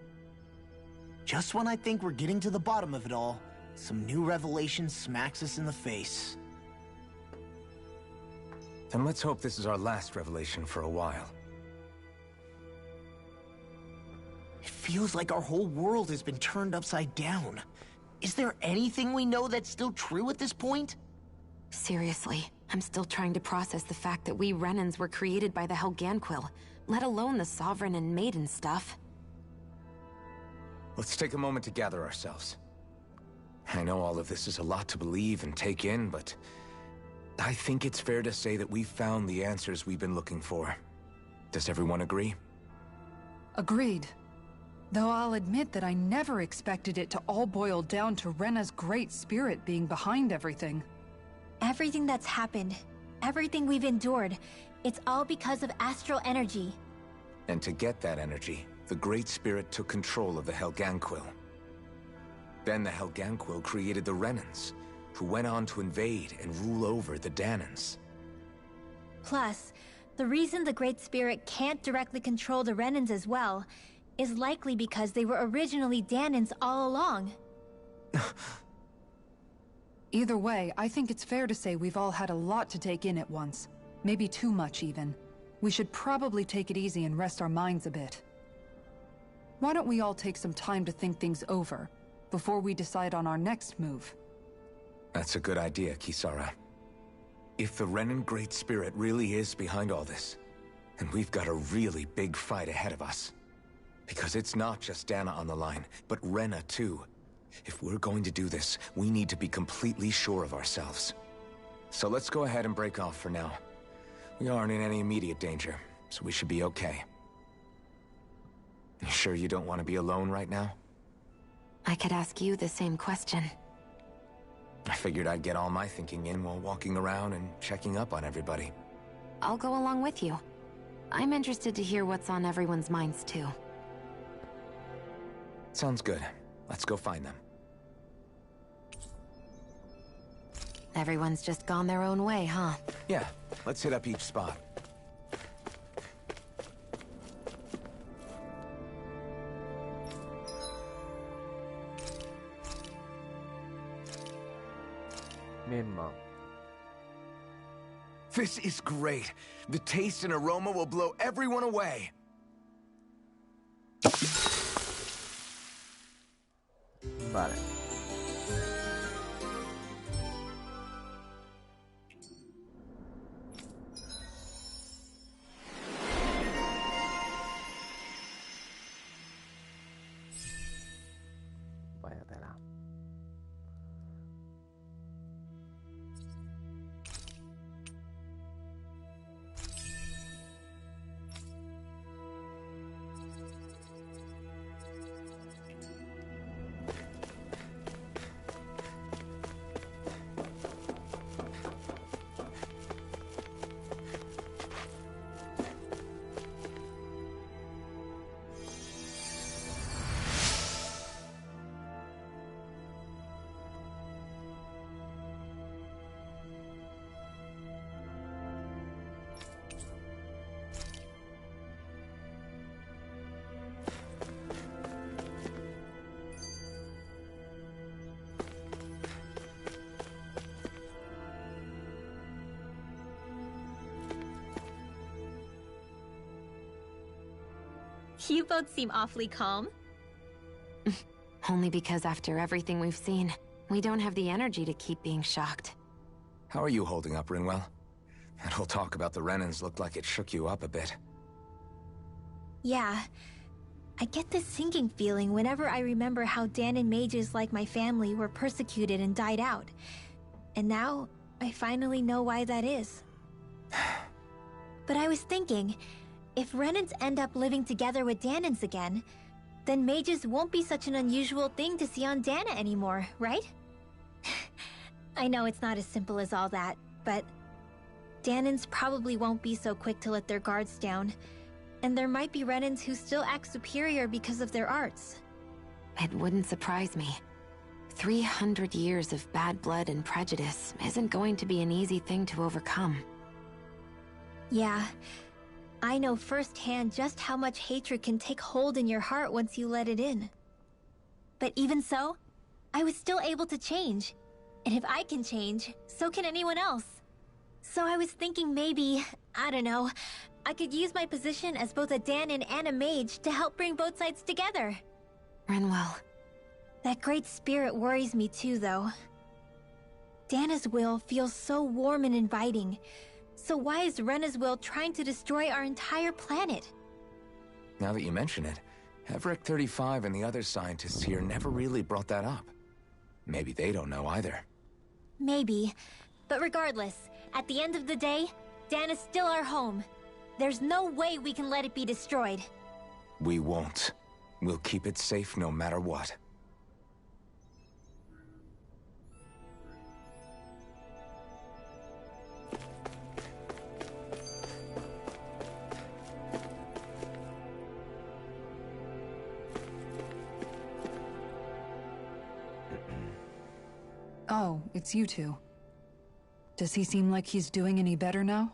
Just when I think we're getting to the bottom of it all, some new revelation smacks us in the face. Then let's hope this is our last revelation for a while. It feels like our whole world has been turned upside down. Is there anything we know that's still true at this point? Seriously, I'm still trying to process the fact that we Renans were created by the Helganquil, let alone the Sovereign and Maiden stuff. Let's take a moment to gather ourselves. I know all of this is a lot to believe and take in, but I think it's fair to say that we've found the answers we've been looking for. Does everyone agree? Agreed. Though I'll admit that I never expected it to all boil down to Rena's great spirit being behind everything. Everything that's happened, everything we've endured, it's all because of astral energy. And to get that energy, the Great Spirit took control of the Helganquil. Then the Helganquil created the Renans, who went on to invade and rule over the Danans. Plus, the reason the Great Spirit can't directly control the Renans as well is likely because they were originally Danans all along. Either way, I think it's fair to say we've all had a lot to take in at once. Maybe too much, even. We should probably take it easy and rest our minds a bit. Why don't we all take some time to think things over, before we decide on our next move? That's a good idea, Kisara. If the Renan Great Spirit really is behind all this, then we've got a really big fight ahead of us. Because it's not just Dana on the line, but Rena too. If we're going to do this, we need to be completely sure of ourselves. So let's go ahead and break off for now. We aren't in any immediate danger, so we should be okay. You sure you don't want to be alone right now? I could ask you the same question. I figured I'd get all my thinking in while walking around and checking up on everybody. I'll go along with you. I'm interested to hear what's on everyone's minds too. Sounds good. Let's go find them. Everyone's just gone their own way, huh? Yeah, let's hit up each spot. Mismo. This is great. The taste and aroma will blow everyone away. Vale. Vaya tela. You both seem awfully calm. Only because after everything we've seen, we don't have the energy to keep being shocked. How are you holding up, Rinwell? That whole talk about the Renans looked like it shook you up a bit. Yeah. I get this sinking feeling whenever I remember how Danon mages like my family were persecuted and died out. And now, I finally know why that is. But I was thinking, if Renans end up living together with Danons again, then mages won't be such an unusual thing to see on Dana anymore, right? I know it's not as simple as all that, but Danons probably won't be so quick to let their guards down, and there might be Renans who still act superior because of their arts. It wouldn't surprise me. 300 years of bad blood and prejudice isn't going to be an easy thing to overcome. Yeah, I know firsthand just how much hatred can take hold in your heart once you let it in. But even so, I was still able to change. And if I can change, so can anyone else. So I was thinking maybe, I don't know, I could use my position as both a Danon and a mage to help bring both sides together. Renwell. That great spirit worries me too, though. Dana's will feels so warm and inviting. So why is Rena's will trying to destroy our entire planet? Now that you mention it, Everick 35 and the other scientists here never really brought that up. Maybe they don't know either. Maybe. But regardless, at the end of the day, Dana's still our home. There's no way we can let it be destroyed. We won't. We'll keep it safe no matter what. Oh, it's you two. Does he seem like he's doing any better now?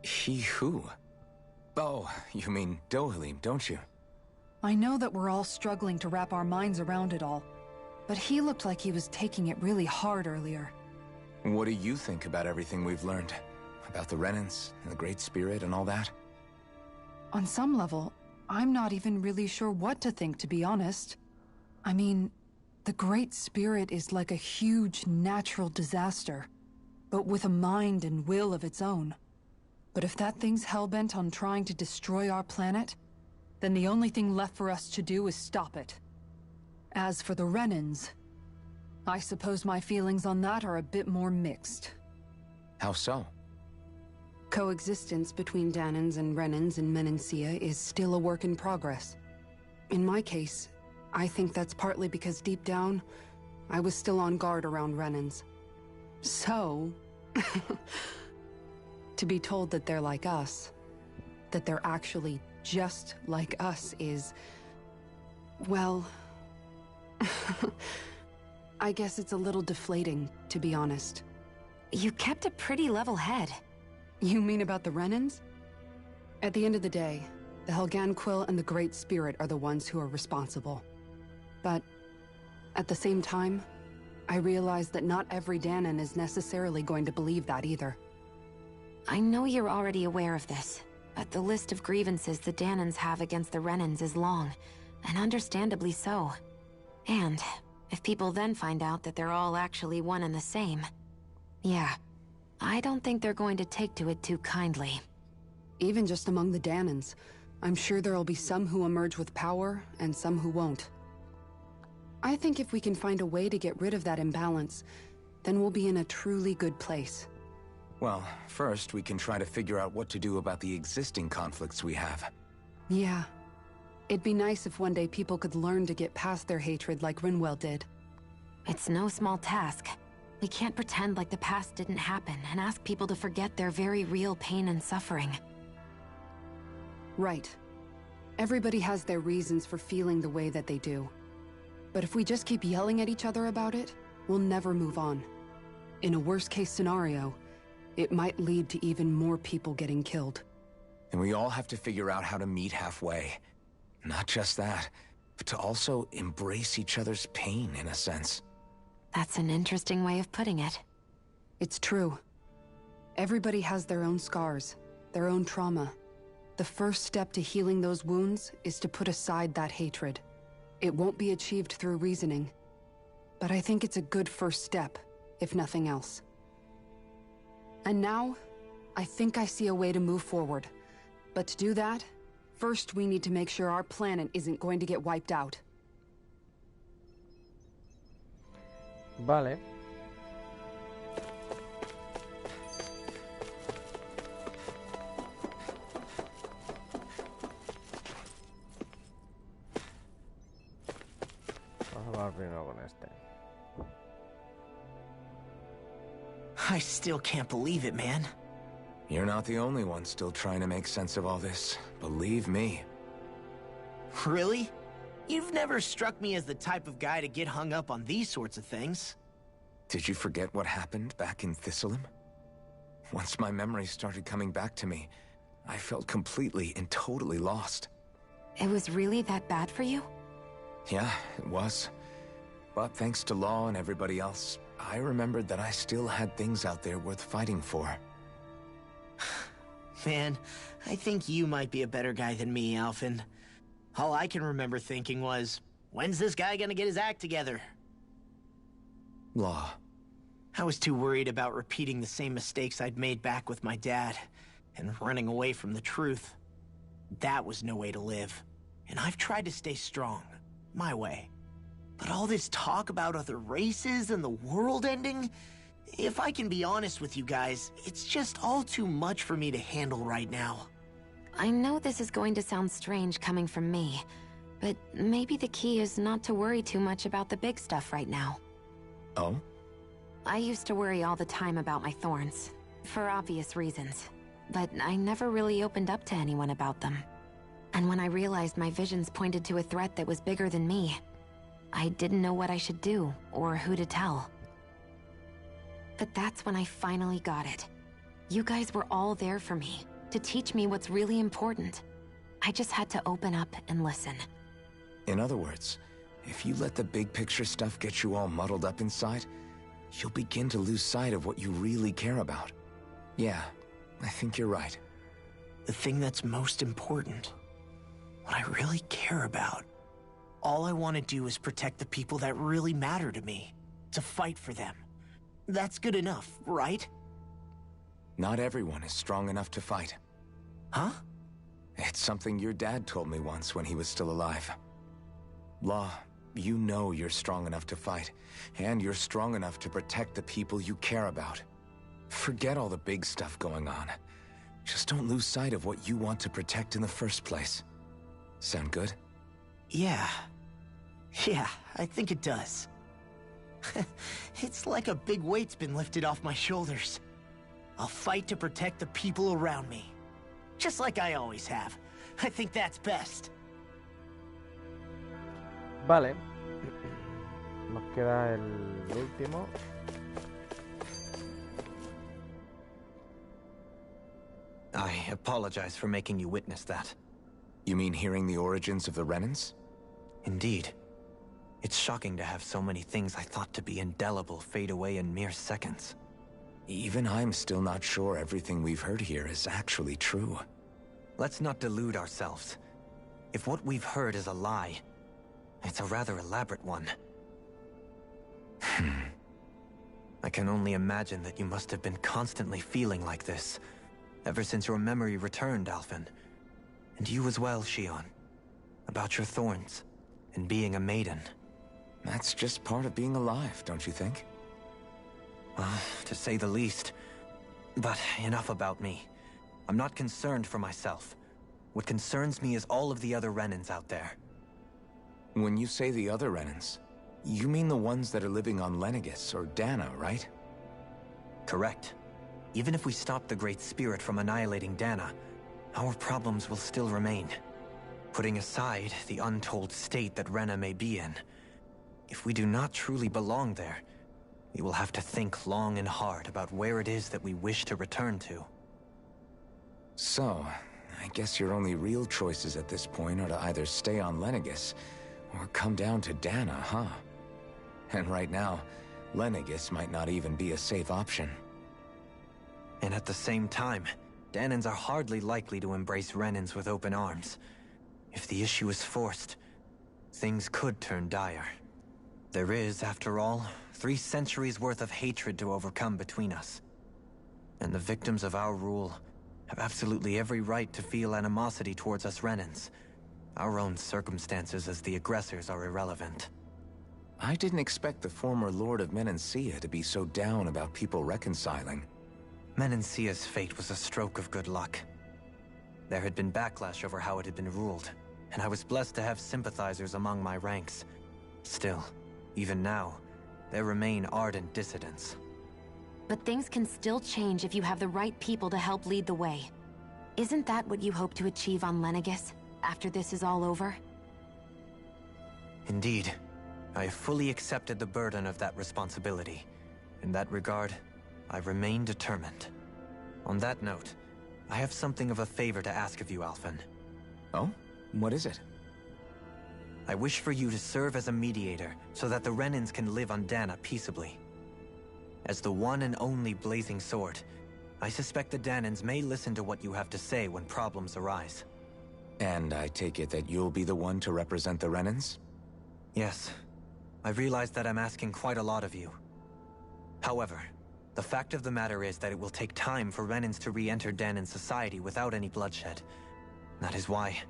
He who? Oh, you mean Dohalim, don't you? I know that we're all struggling to wrap our minds around it all, but he looked like he was taking it really hard earlier. What do you think about everything we've learned? About the Renans, and the Great Spirit, and all that? On some level, I'm not even really sure what to think, to be honest. I mean, the Great Spirit is like a huge natural disaster, but with a mind and will of its own. But if that thing's hellbent on trying to destroy our planet, then the only thing left for us to do is stop it. As for the Renans, I suppose my feelings on that are a bit more mixed. How so? Coexistence between Danons and Renans in Menancia is still a work in progress. In my case, I think that's partly because deep down, I was still on guard around Renans. So, to be told that they're like us, that they're actually just like us is, well, I guess it's a little deflating, to be honest. You kept a pretty level head. You mean about the Renans? At the end of the day, the Helganquil and the Great Spirit are the ones who are responsible. But at the same time, I realize that not every Danon is necessarily going to believe that either. I know you're already aware of this, but the list of grievances the Danons have against the Renans is long, and understandably so. And if people then find out that they're all actually one and the same, yeah, I don't think they're going to take to it too kindly. Even just among the Danons, I'm sure there'll be some who emerge with power and some who won't. I think if we can find a way to get rid of that imbalance, then we'll be in a truly good place. Well, first we can try to figure out what to do about the existing conflicts we have. Yeah. It'd be nice if one day people could learn to get past their hatred like Rinwell did. It's no small task. We can't pretend like the past didn't happen and ask people to forget their very real pain and suffering. Right. Everybody has their reasons for feeling the way that they do. But if we just keep yelling at each other about it, we'll never move on. In a worst-case scenario, it might lead to even more people getting killed. And we all have to figure out how to meet halfway. Not just that, but to also embrace each other's pain, in a sense. That's an interesting way of putting it. It's true. Everybody has their own scars, their own trauma. The first step to healing those wounds is to put aside that hatred. It won't be achieved through reasoning, but I think it's a good first step, if nothing else. And now, I think I see a way to move forward. But to do that, First, we need to make sure our planet isn't going to get wiped out. Vale. Vamos a probar primero con este. I still can't believe it, man. You're not the only one still trying to make sense of all this. Believe me. Really? You've never struck me as the type of guy to get hung up on these sorts of things. Did you forget what happened back in Thistleum? Once my memory started coming back to me, I felt completely and totally lost. It was really that bad for you? Yeah, it was. But thanks to Law and everybody else, I remembered that I still had things out there worth fighting for. Man, I think you might be a better guy than me, Alphen. All I can remember thinking was, when's this guy gonna get his act together? Law. I was too worried about repeating the same mistakes I'd made back with my dad, and running away from the truth. That was no way to live. And I've tried to stay strong, my way. But all this talk about other races and the world ending, if I can be honest with you guys, it's just all too much for me to handle right now. I know this is going to sound strange coming from me, but maybe the key is not to worry too much about the big stuff right now. Oh? I used to worry all the time about my thorns, for obvious reasons, but I never really opened up to anyone about them. And when I realized my visions pointed to a threat that was bigger than me, I didn't know what I should do, or who to tell. But that's when I finally got it. You guys were all there for me, to teach me what's really important. I just had to open up and listen. In other words, if you let the big picture stuff get you all muddled up inside, you'll begin to lose sight of what you really care about. Yeah, I think you're right. The thing that's most important, what I really care about. All I want to do is protect the people that really matter to me, to fight for them. That's good enough, right? Not everyone is strong enough to fight. Huh? It's something your dad told me once when he was still alive. Law, you know you're strong enough to fight, and you're strong enough to protect the people you care about. Forget all the big stuff going on. Just don't lose sight of what you want to protect in the first place. Sound good? Yeah. Yeah, I think it does. It's like a big weight's been lifted off my shoulders. I'll fight to protect the people around me. Just like I always have. I think that's best. Vale. Nos queda el último. I apologize for making you witness that. You mean hearing the origins of the Renans? Indeed. It's shocking to have so many things I thought to be indelible fade away in mere seconds. Even I'm still not sure everything we've heard here is actually true. Let's not delude ourselves. If what we've heard is a lie, it's a rather elaborate one. I can only imagine that you must have been constantly feeling like this, ever since your memory returned, Alphen. And you as well, Shion. About your thorns, and being a maiden. That's just part of being alive, don't you think? To say the least. But enough about me. I'm not concerned for myself. What concerns me is all of the other Renans out there. When you say the other Renans, you mean the ones that are living on Lenegis or Dana, right? Correct. Even if we stop the Great Spirit from annihilating Dana, our problems will still remain. Putting aside the untold state that Rena may be in, if we do not truly belong there, we will have to think long and hard about where it is that we wish to return to. So, I guess your only real choices at this point are to either stay on Lenegis, or come down to Dana, huh? And right now, Lenegis might not even be a safe option. And at the same time, Danans are hardly likely to embrace Renans with open arms. If the issue is forced, things could turn dire. There is, after all, 3 centuries worth of hatred to overcome between us. And the victims of our rule have absolutely every right to feel animosity towards us Renans. Our own circumstances as the aggressors are irrelevant. I didn't expect the former Lord of Menancia to be so down about people reconciling. Menancia's fate was a stroke of good luck. There had been backlash over how it had been ruled, and I was blessed to have sympathizers among my ranks. Still, even now, there remain ardent dissidents. But things can still change if you have the right people to help lead the way. Isn't that what you hope to achieve on Lenegis, after this is all over? Indeed. I have fully accepted the burden of that responsibility. In that regard, I remain determined. On that note, I have something of a favor to ask of you, Alphen. Oh? What is it? I wish for you to serve as a mediator, so that the Renans can live on Dana peaceably. As the one and only Blazing Sword, I suspect the Danans may listen to what you have to say when problems arise. And I take it that you'll be the one to represent the Renans? Yes. I realize that I'm asking quite a lot of you. However, the fact of the matter is that it will take time for Renans to re-enter Danan society without any bloodshed. That is why...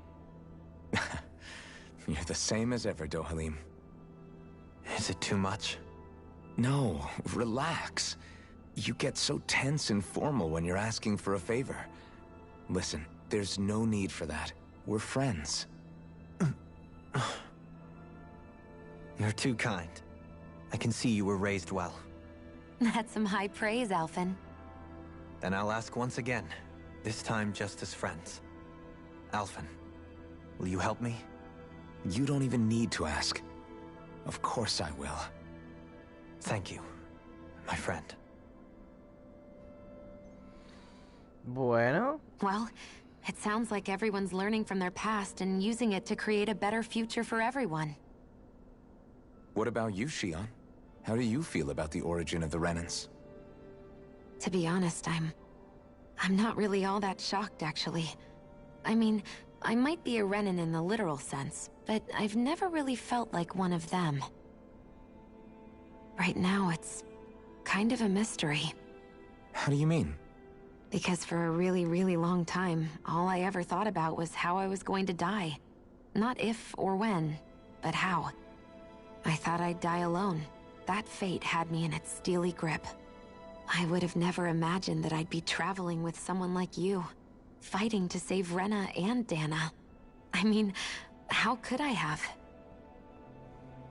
You're the same as ever, Dohalim. Is it too much? No, relax. You get so tense and formal when you're asking for a favor. Listen, there's no need for that. We're friends. You're too kind. I can see you were raised well. That's some high praise, Alphen. Then I'll ask once again, this time just as friends. Alphen, will you help me? You don't even need to ask. Of course I will. Thank you, my friend. Bueno. Well, it sounds like everyone's learning from their past and using it to create a better future for everyone. What about you, Shion? How do you feel about the origin of the Renans? To be honest, I'm not really all that shocked, actually. I mean, I might be a Renan in the literal sense, but I've never really felt like one of them. Right now, it's kind of a mystery. How do you mean? Because for a really, really long time, all I ever thought about was how I was going to die. Not if or when, but how. I thought I'd die alone. That fate had me in its steely grip. I would have never imagined that I'd be traveling with someone like you, fighting to save Rena and Dana. I mean, how could I have?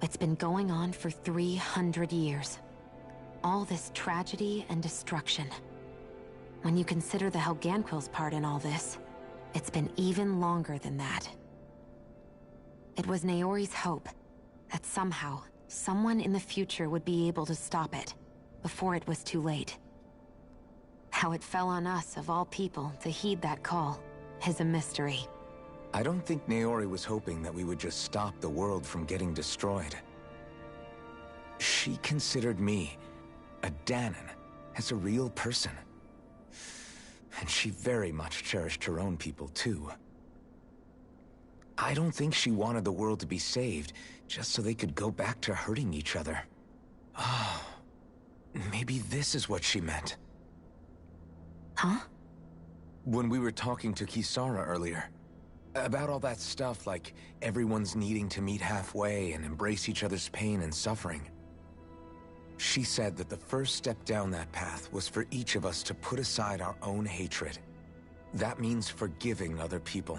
It's been going on for 300 years. All this tragedy and destruction. When you consider the Helganquil's part in all this, it's been even longer than that. It was Naori's hope that somehow, someone in the future would be able to stop it, before it was too late. How it fell on us, of all people, to heed that call, is a mystery. I don't think Naori was hoping that we would just stop the world from getting destroyed. She considered me, a Danan, as a real person. And she very much cherished her own people, too. I don't think she wanted the world to be saved, just so they could go back to hurting each other. Oh, maybe this is what she meant. Huh? When we were talking to Kisara earlier, about all that stuff like everyone's needing to meet halfway and embrace each other's pain and suffering. She said that the first step down that path was for each of us to put aside our own hatred. That means forgiving other people,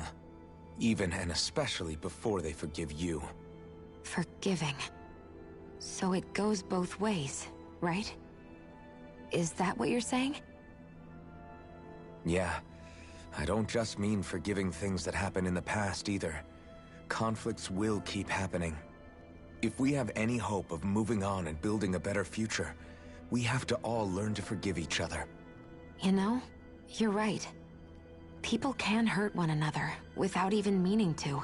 even and especially before they forgive you. Forgiving. So it goes both ways, right? Is that what you're saying? Yeah. I don't just mean forgiving things that happened in the past either. Conflicts will keep happening. If we have any hope of moving on and building a better future, we have to all learn to forgive each other. You know, you're right. People can hurt one another without even meaning to.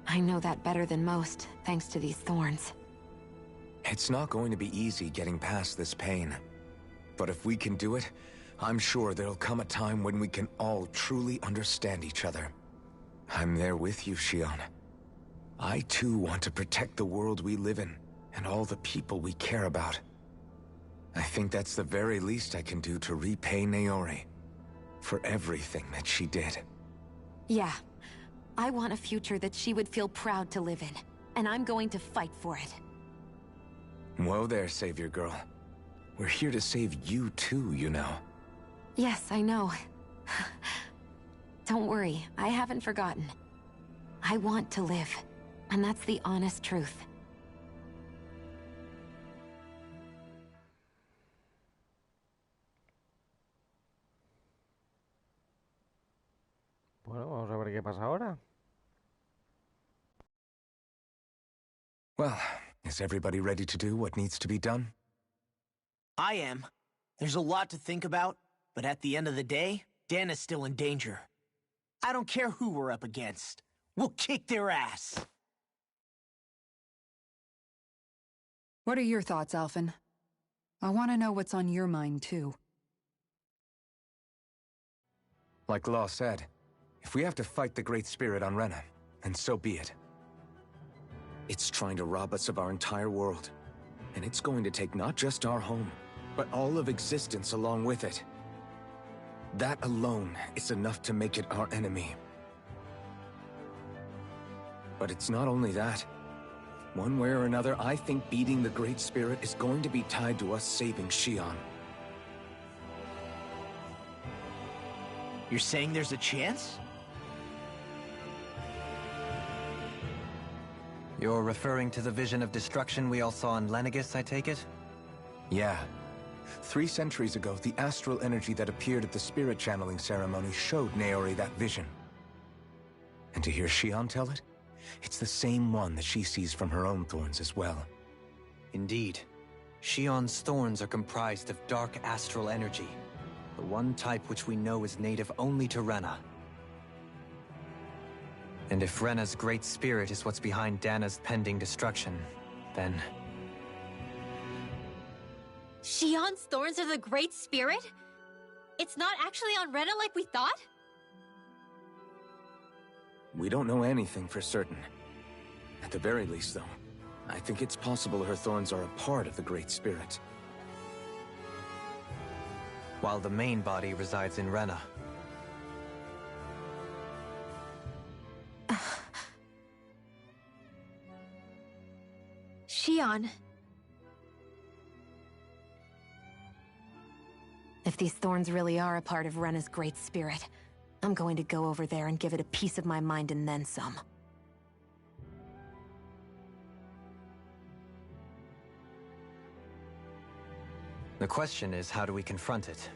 I know that better than most, thanks to these thorns. It's not going to be easy getting past this pain. But if we can do it, I'm sure there'll come a time when we can all truly understand each other. I'm there with you, Shion. I too want to protect the world we live in, and all the people we care about. I think that's the very least I can do to repay Naori. for everything that she did. Yeah. I want a future that she would feel proud to live in. And I'm going to fight for it. Whoa there, Savior Girl. We're here to save you too, you know. Yes, I know. Don't worry, I haven't forgotten. I want to live, and that's the honest truth. Bueno, vamos a ver qué pasa ahora. Well, is everybody ready to do what needs to be done? I am. There's a lot to think about, but at the end of the day, Dana's still in danger. I don't care who we're up against. We'll kick their ass. What are your thoughts, Alphen? I want to know what's on your mind, too. Like Law said, if we have to fight the Great Spirit on Rena, then so be it. It's trying to rob us of our entire world. And it's going to take not just our home, but all of existence along with it. That alone is enough to make it our enemy. But it's not only that. One way or another, I think beating the Great Spirit is going to be tied to us saving Xion. You're saying there's a chance? You're referring to the vision of destruction we all saw in Lenegis, I take it? Yeah. 3 centuries ago, the astral energy that appeared at the spirit channeling ceremony showed Naori that vision. And to hear Xion tell it, it's the same one that she sees from her own thorns as well. Indeed. Xion's thorns are comprised of dark astral energy, the one type which we know is native only to Rena. And if Rena's great spirit is what's behind Dana's pending destruction, then... Xion's thorns are the Great Spirit? It's not actually on Rena like we thought? We don't know anything for certain. At the very least, though, I think it's possible her thorns are a part of the Great Spirit. While the main body resides in Rena. Xion. If these thorns really are a part of Rena's great spirit, I'm going to go over there and give it a piece of my mind and then some. The question is, how do we confront it?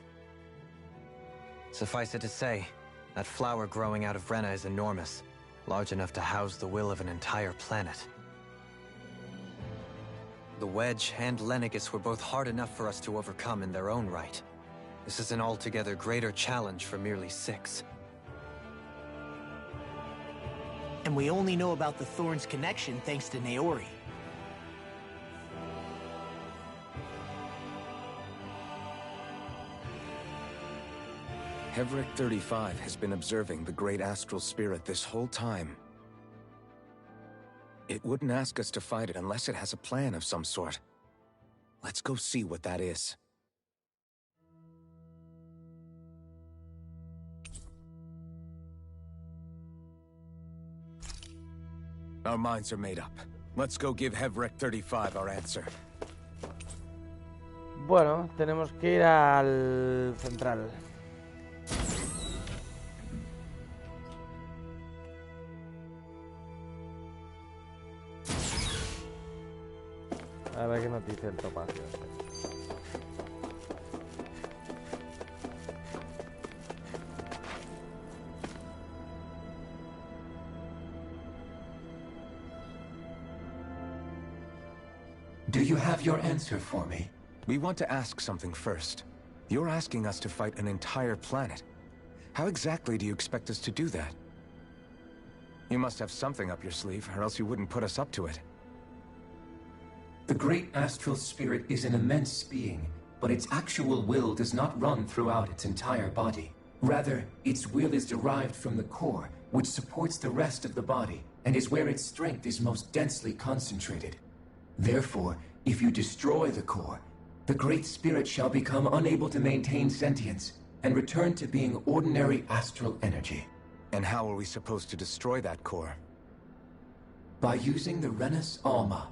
Suffice it to say, that flower growing out of Rena is enormous, large enough to house the will of an entire planet. The Wedge and Lenegis were both hard enough for us to overcome in their own right. This is an altogether greater challenge for merely 6. And we only know about the Thorns' connection thanks to Naori. Hevric 35 has been observing the Great Astral Spirit this whole time. It wouldn't ask us to fight it unless it has a plan of some sort. Let's go see what that is. Our minds are made up. Let's go give Hevric 35 our answer. Bueno, tenemos que ir al central. A ver qué nos dice el topacio. Do you have your answer for me? We want to ask something first. You're asking us to fight an entire planet. How exactly do you expect us to do that? You must have something up your sleeve, or else you wouldn't put us up to it. The great astral spirit is an immense being, but its actual will does not run throughout its entire body. Rather, its will is derived from the core, which supports the rest of the body, and is where its strength is most densely concentrated. Therefore, if you destroy the core, the Great Spirit shall become unable to maintain sentience, and return to being ordinary astral energy. And how are we supposed to destroy that core? By using the Renus Alma.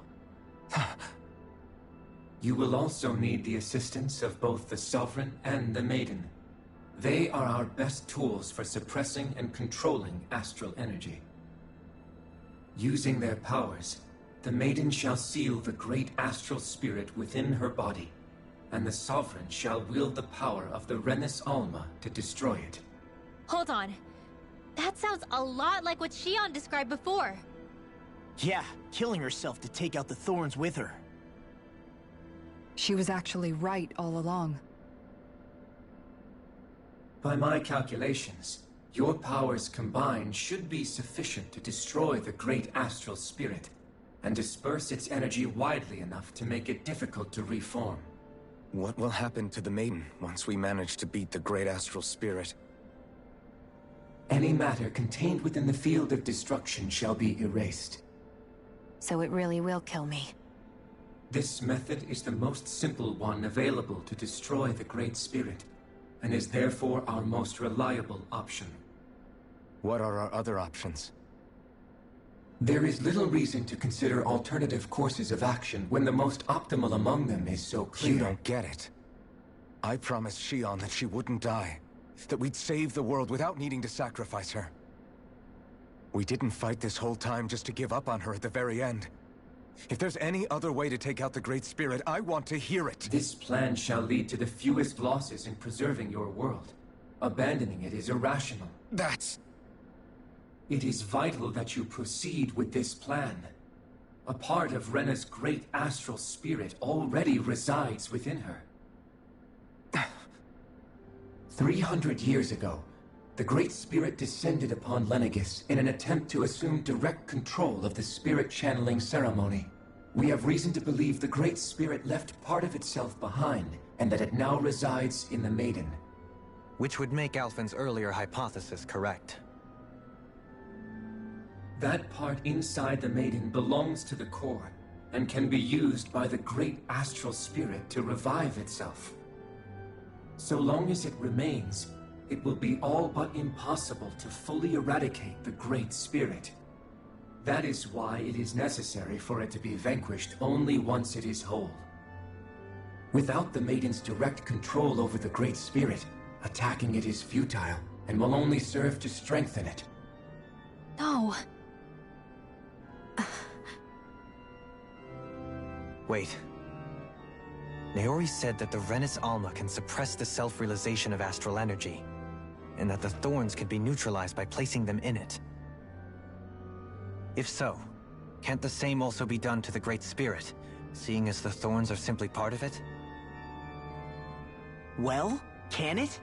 You will also need the assistance of both the Sovereign and the Maiden. They are our best tools for suppressing and controlling astral energy. Using their powers, the Maiden shall seal the great astral spirit within her body, and the Sovereign shall wield the power of the Renus Alma to destroy it. Hold on. That sounds a lot like what Shion described before. Yeah, killing herself to take out the thorns with her. She was actually right all along. By my calculations, your powers combined should be sufficient to destroy the great astral spirit and disperse its energy widely enough to make it difficult to reform. What will happen to the Maiden once we manage to beat the great astral spirit? Any matter contained within the field of destruction shall be erased. So it really will kill me. This method is the most simple one available to destroy the Great Spirit, and is therefore our most reliable option. What are our other options? There is little reason to consider alternative courses of action when the most optimal among them is so clear. You don't get it. I promised Shion that she wouldn't die, that we'd save the world without needing to sacrifice her. We didn't fight this whole time just to give up on her at the very end. If there's any other way to take out the Great Spirit, I want to hear it. This plan shall lead to the fewest losses in preserving your world. Abandoning it is irrational. It is vital that you proceed with this plan. A part of Rena's great astral spirit already resides within her. 300 years ago, the Great Spirit descended upon Lenegis in an attempt to assume direct control of the spirit channeling ceremony. We have reason to believe the Great Spirit left part of itself behind, and that it now resides in the Maiden. Which would make Alphen's earlier hypothesis correct. That part inside the Maiden belongs to the core, and can be used by the great astral spirit to revive itself. So long as it remains, it will be all but impossible to fully eradicate the Great Spirit. That is why it is necessary for it to be vanquished only once it is whole. Without the Maiden's direct control over the Great Spirit, attacking it is futile, and will only serve to strengthen it. No. Wait. Naori said that the Renus Alma can suppress the self-realization of astral energy, and that the thorns could be neutralized by placing them in it. If so, can't the same also be done to the Great Spirit, seeing as the thorns are simply part of it? Well, can it?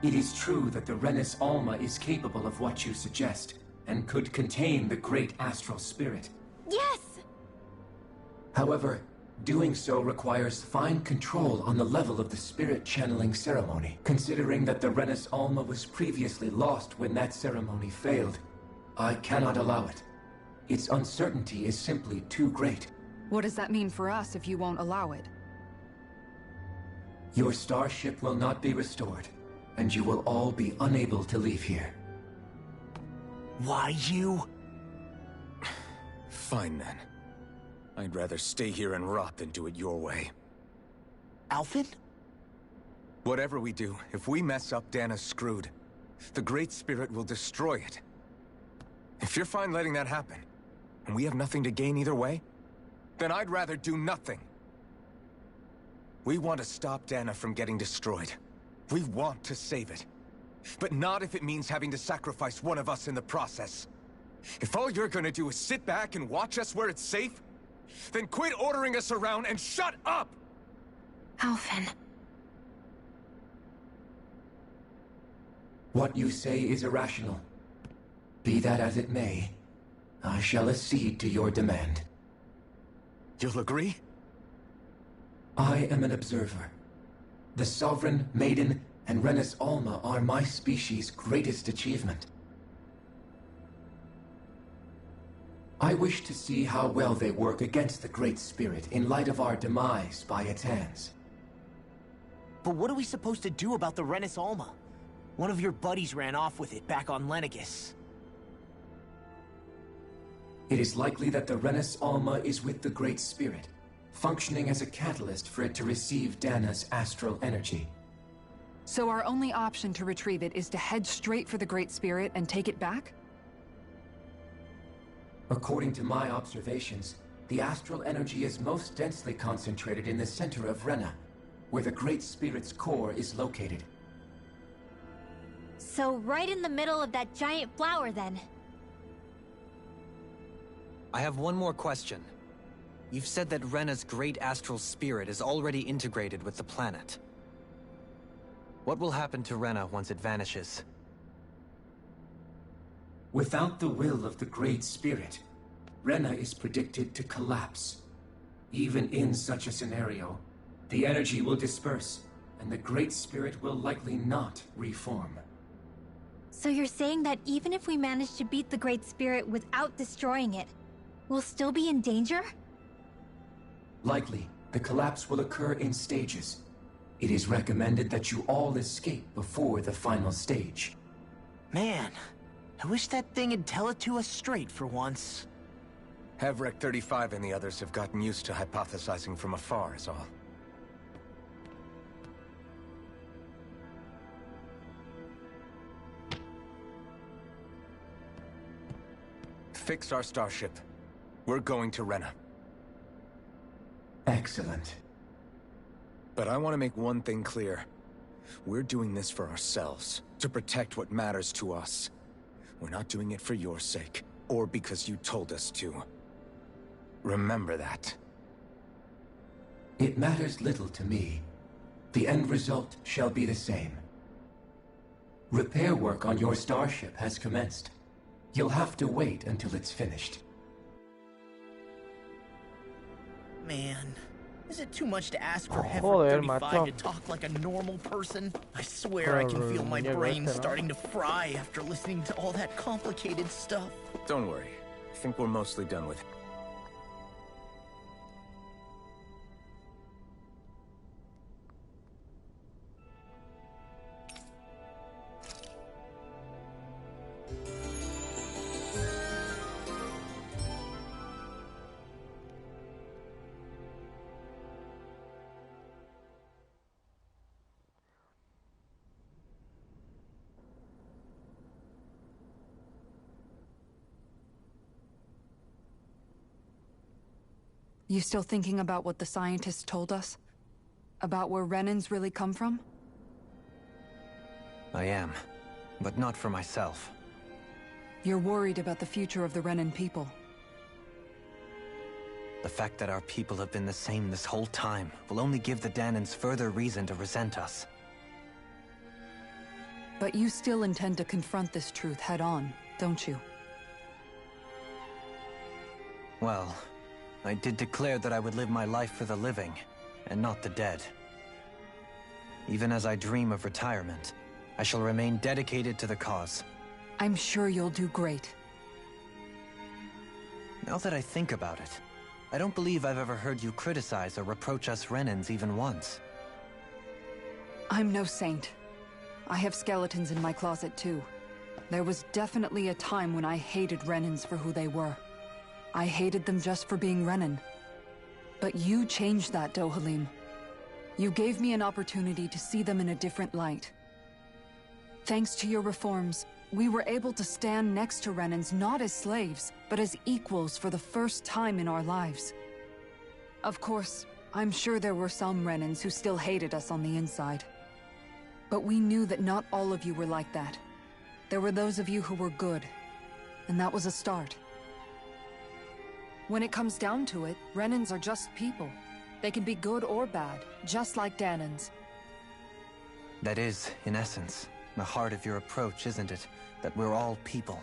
It is true that the Renus Alma is capable of what you suggest, and could contain the great astral spirit. Yes! However, doing so requires fine control on the level of the spirit channeling ceremony, considering that the Renus Alma was previously lost when that ceremony failed. I cannot allow it. Its uncertainty is simply too great. What does that mean for us if you won't allow it? Your starship will not be restored, and you will all be unable to leave here. Why you? Fine then. I'd rather stay here and rot than do it your way. Alphen? Whatever we do, if we mess up, Dana's screwed. The Great Spirit will destroy it. If you're fine letting that happen, and we have nothing to gain either way, then I'd rather do nothing. We want to stop Dana from getting destroyed. We want to save it. But not if it means having to sacrifice one of us in the process. If all you're gonna do is sit back and watch us where it's safe, then quit ordering us around and shut up! Alphen. What you say is irrational. Be that as it may, I shall accede to your demand. You'll agree? I am an observer. The Sovereign, Maiden, and Renus Alma are my species' greatest achievement. I wish to see how well they work against the Great Spirit in light of our demise by its hands. But what are we supposed to do about the Renus Alma? One of your buddies ran off with it back on Lenegis. It is likely that the Renus Alma is with the Great Spirit, functioning as a catalyst for it to receive Dana's astral energy. So our only option to retrieve it is to head straight for the Great Spirit and take it back? According to my observations, the astral energy is most densely concentrated in the center of Rena, where the Great Spirit's core is located. So right in the middle of that giant flower, then. I have one more question. You've said that Rena's great astral spirit is already integrated with the planet. What will happen to Rena once it vanishes? Without the will of the Great Spirit, Rena is predicted to collapse. Even in such a scenario, the energy will disperse, and the Great Spirit will likely not reform. So you're saying that even if we manage to beat the Great Spirit without destroying it, we'll still be in danger? Likely, the collapse will occur in stages. It is recommended that you all escape before the final stage. Man, I wish that thing would tell it to us straight for once. Havrek 35 and the others have gotten used to hypothesizing from afar is all. Fix our starship. We're going to Rena. Excellent. But I want to make one thing clear. We're doing this for ourselves, to protect what matters to us. We're not doing it for your sake, or because you told us to. Remember that. It matters little to me. The end result shall be the same. Repair work on your starship has commenced. You'll have to wait until it's finished. Man, is it too much to ask for Heifer Joder, 35 macho. to talk like a normal person? I swear I can feel my brain starting to fry after listening to all that complicated stuff. Don't worry. I think we're mostly done with it. You still thinking about what the scientists told us? About where Renans really come from? I am, but not for myself. You're worried about the future of the Renan people. The fact that our people have been the same this whole time will only give the Danans further reason to resent us. But you still intend to confront this truth head-on, don't you? Well, I did declare that I would live my life for the living, and not the dead. Even as I dream of retirement, I shall remain dedicated to the cause. I'm sure you'll do great. Now that I think about it, I don't believe I've ever heard you criticize or reproach us Renans even once. I'm no saint. I have skeletons in my closet too. There was definitely a time when I hated Renans for who they were. I hated them just for being Renan. But you changed that, Dohalim. You gave me an opportunity to see them in a different light. Thanks to your reforms, we were able to stand next to Renans not as slaves, but as equals for the first time in our lives. Of course, I'm sure there were some Renans who still hated us on the inside. But we knew that not all of you were like that. There were those of you who were good, and that was a start. When it comes down to it, Renans are just people. They can be good or bad, just like Danans. That is, in essence, the heart of your approach, isn't it? That we're all people.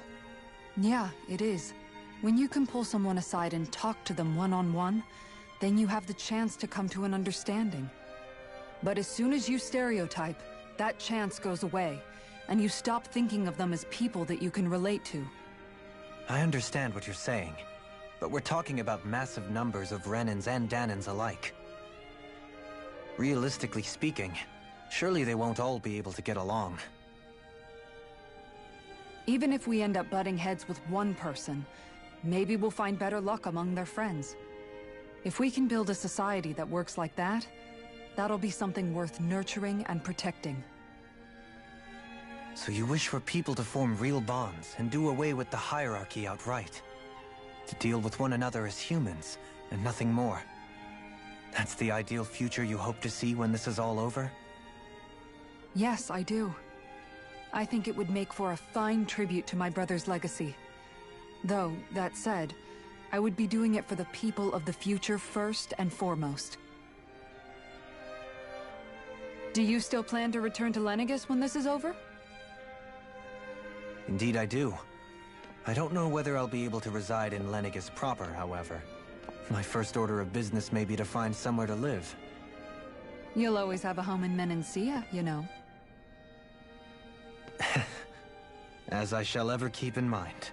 Yeah, it is. When you can pull someone aside and talk to them one-on-one, then you have the chance to come to an understanding. But as soon as you stereotype, that chance goes away, and you stop thinking of them as people that you can relate to. I understand what you're saying, but we're talking about massive numbers of Renans and Danans alike. Realistically speaking, Surely they won't all be able to get along. Even if we end up butting heads with one person, maybe we'll find better luck among their friends. If we can build a society that works like that, that'll be something worth nurturing and protecting. So you wish for people to form real bonds and do away with the hierarchy outright? To deal with one another as humans, and nothing more? That's the ideal future you hope to see when this is all over? Yes, I do. I think it would make for a fine tribute to my brother's legacy. Though, that said, I would be doing it for the people of the future first and foremost. Do you still plan to return to Lenegis when this is over? Indeed I do. I don't know whether I'll be able to reside in Lenegis proper, however. My first order of business may be to find somewhere to live. You'll always have a home in Menancia, you know. As I shall ever keep in mind.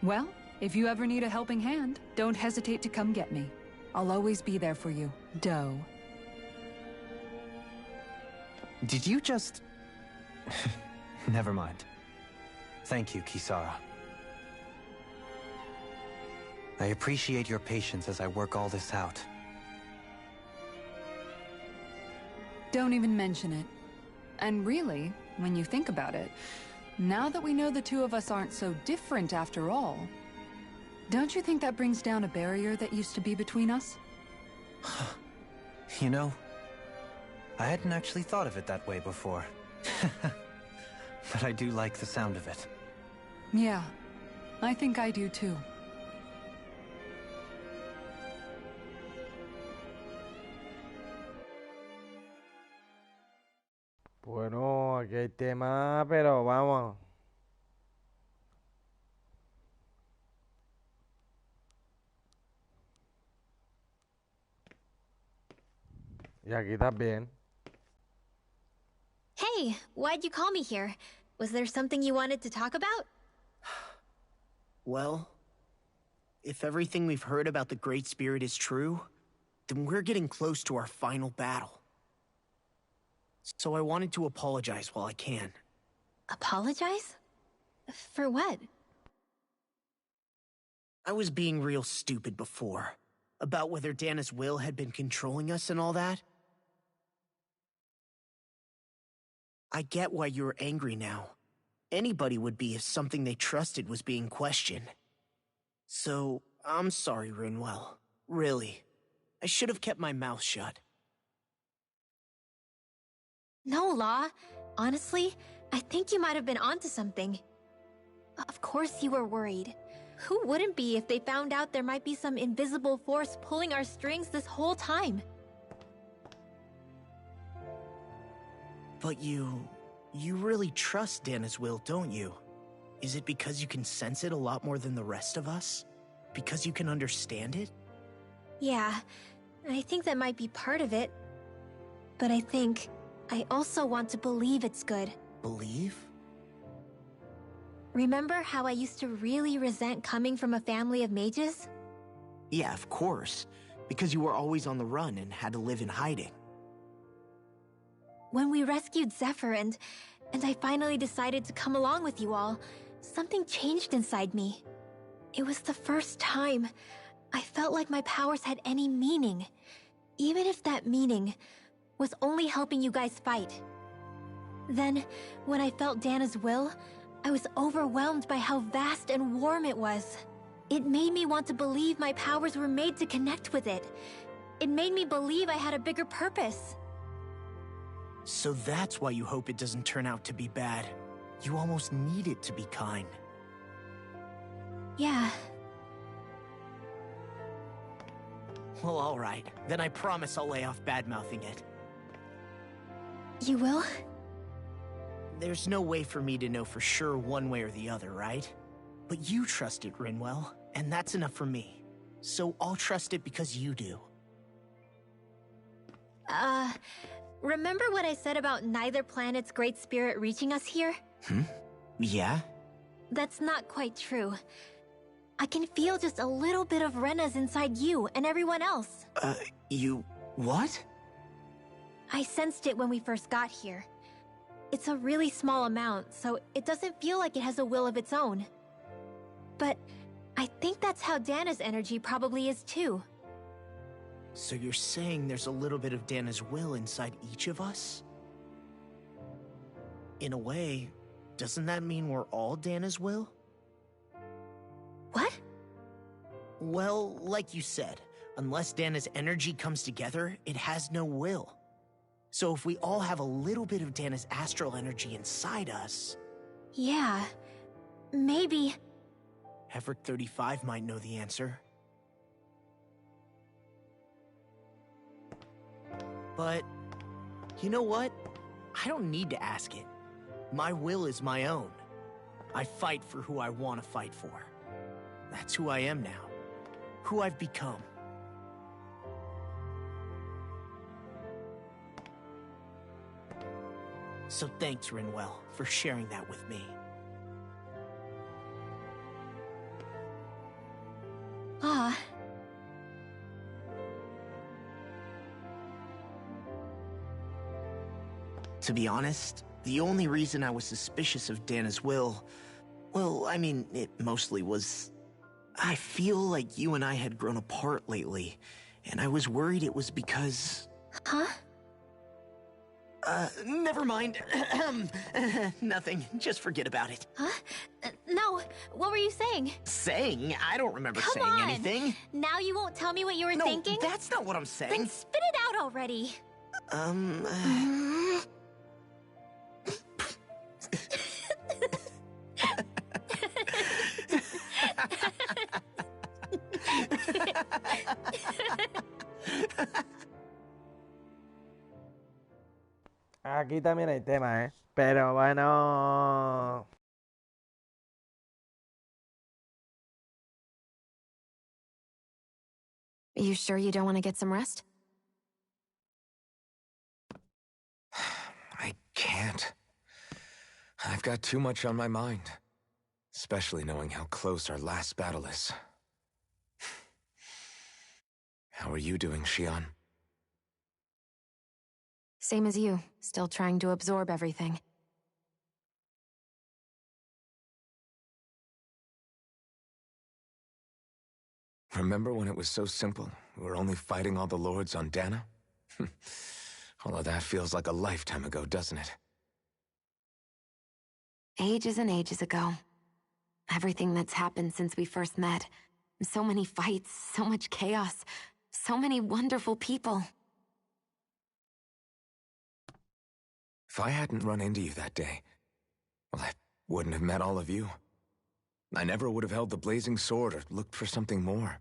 Well, if you ever need a helping hand, don't hesitate to come get me. I'll always be there for you, Doe. Did you just... Never mind. Thank you, Kisara. I appreciate your patience as I work all this out. Don't even mention it. And really, when you think about it, now that we know the two of us aren't so different after all, don't you think that brings down a barrier that used to be between us? You know, I hadn't actually thought of it that way before. But I do like the sound of it. Yeah, I think I do too. Bueno, aquí hay tema, pero vamos. Y aquí también. Hey, why'd you call me here? Was there something you wanted to talk about? Well, if everything we've heard about the Great Spirit is true, then we're getting close to our final battle. So I wanted to apologize while I can. Apologize? For what? I was being real stupid before. About whether Dana's will had been controlling us and all that. I get why you're angry now. Anybody would be if something they trusted was being questioned. So, I'm sorry, Rinwell. Really. I should have kept my mouth shut. No, Law. Honestly, I think you might have been onto something. Of course you were worried. Who wouldn't be if they found out there might be some invisible force pulling our strings this whole time? But you really trust Dana's will, don't you? Is it because you can sense it a lot more than the rest of us? Because you can understand it? Yeah, I think that might be part of it. But I also want to believe it's good. Believe? Remember how I used to really resent coming from a family of mages? Yeah, of course. Because you were always on the run and had to live in hiding. When we rescued Zephyr and I finally decided to come along with you all, something changed inside me. It was the first time I felt like my powers had any meaning, even if that meaning was only helping you guys fight. Then, when I felt Dana's will, I was overwhelmed by how vast and warm it was. It made me want to believe my powers were made to connect with it. It made me believe I had a bigger purpose. So that's why you hope it doesn't turn out to be bad. You almost need it to be kind. Yeah. Well, alright. Then I promise I'll lay off bad-mouthing it. You will? There's no way for me to know for sure one way or the other, right? But you trust it, Rinwell, and that's enough for me. So I'll trust it because you do. Remember what I said about neither planet's great spirit reaching us here? Yeah? That's not quite true. I can feel just a little bit of Rena's inside you and everyone else. You... what? I sensed it when we first got here. It's a really small amount, so it doesn't feel like it has a will of its own. But I think that's how Dana's energy probably is too. So you're saying there's a little bit of Dana's will inside each of us? In a way, doesn't that mean we're all Dana's will? What? Well, like you said, unless Dana's energy comes together, it has no will. So if we all have a little bit of Dana's astral energy inside us... Yeah, maybe... Everett 35 might know the answer. But, you know what? I don't need to ask it. My will is my own. I fight for who I want to fight for. That's who I am now. Who I've become. So thanks, Rinwell, for sharing that with me. Ah. To be honest, the only reason I was suspicious of Dana's will... Well, I mean, it mostly was... I feel like you and I had grown apart lately, and I was worried it was because... Huh? Never mind. Nothing. Just forget about it. Huh? No, what were you saying? Saying? I don't remember Come saying on. anything. Now you won't tell me what you were No, thinking? that's not what I'm saying. Then spit it out already. Aquí también hay tema, ¿eh? Pero bueno... You sure you don't want to get some rest? I can't. I've got too much on my mind. Especially knowing how close our last battle is. How are you doing, Xion? Same as you, still trying to absorb everything. Remember when it was so simple? We were only fighting all the lords on Dana? All of that feels like a lifetime ago, doesn't it? Ages and ages ago. Everything that's happened since we first met. So many fights, so much chaos, so many wonderful people. If I hadn't run into you that day, well, I wouldn't have met all of you. I never would have held the blazing sword or looked for something more.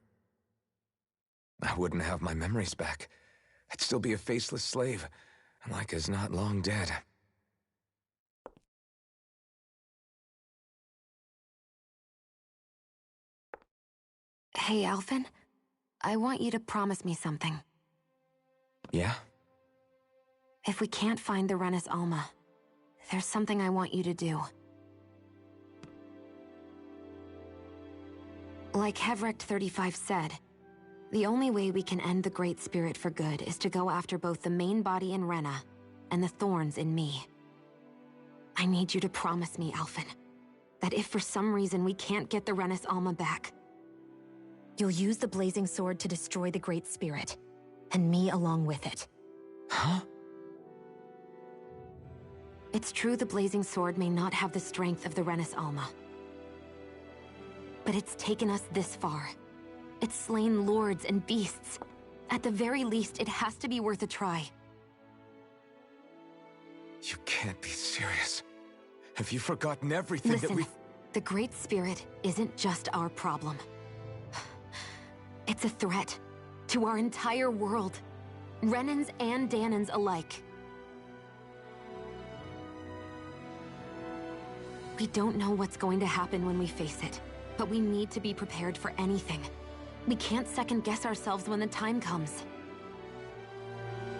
I wouldn't have my memories back. I'd still be a faceless slave, like as not long dead. Hey, Alphen. I want you to promise me something. Yeah? If we can't find the Renis Alma, there's something I want you to do. Like Hevrect 35 said, the only way we can end the Great Spirit for good is to go after both the main body in Rena and the thorns in me. I need you to promise me, Alphen, that if for some reason we can't get the Renis Alma back, you'll use the blazing sword to destroy the Great Spirit, and me along with it. Huh? It's true the blazing sword may not have the strength of the Renis Alma. But it's taken us this far. It's slain lords and beasts. At the very least, it has to be worth a try. You can't be serious. Have you forgotten everything Listen, that we... the Great Spirit isn't just our problem. It's a threat to our entire world. Renans and Danans alike. We don't know what's going to happen when we face it, but we need to be prepared for anything. We can't second-guess ourselves when the time comes.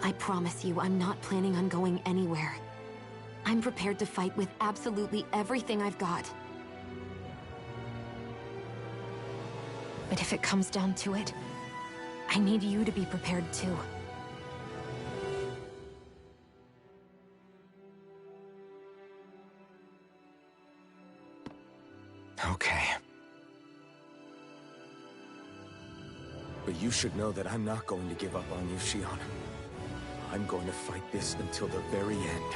I promise you, I'm not planning on going anywhere. I'm prepared to fight with absolutely everything I've got. But if it comes down to it, I need you to be prepared too. you should know that I'm not going to give up on you, Shion. I'm going to fight this until the very end.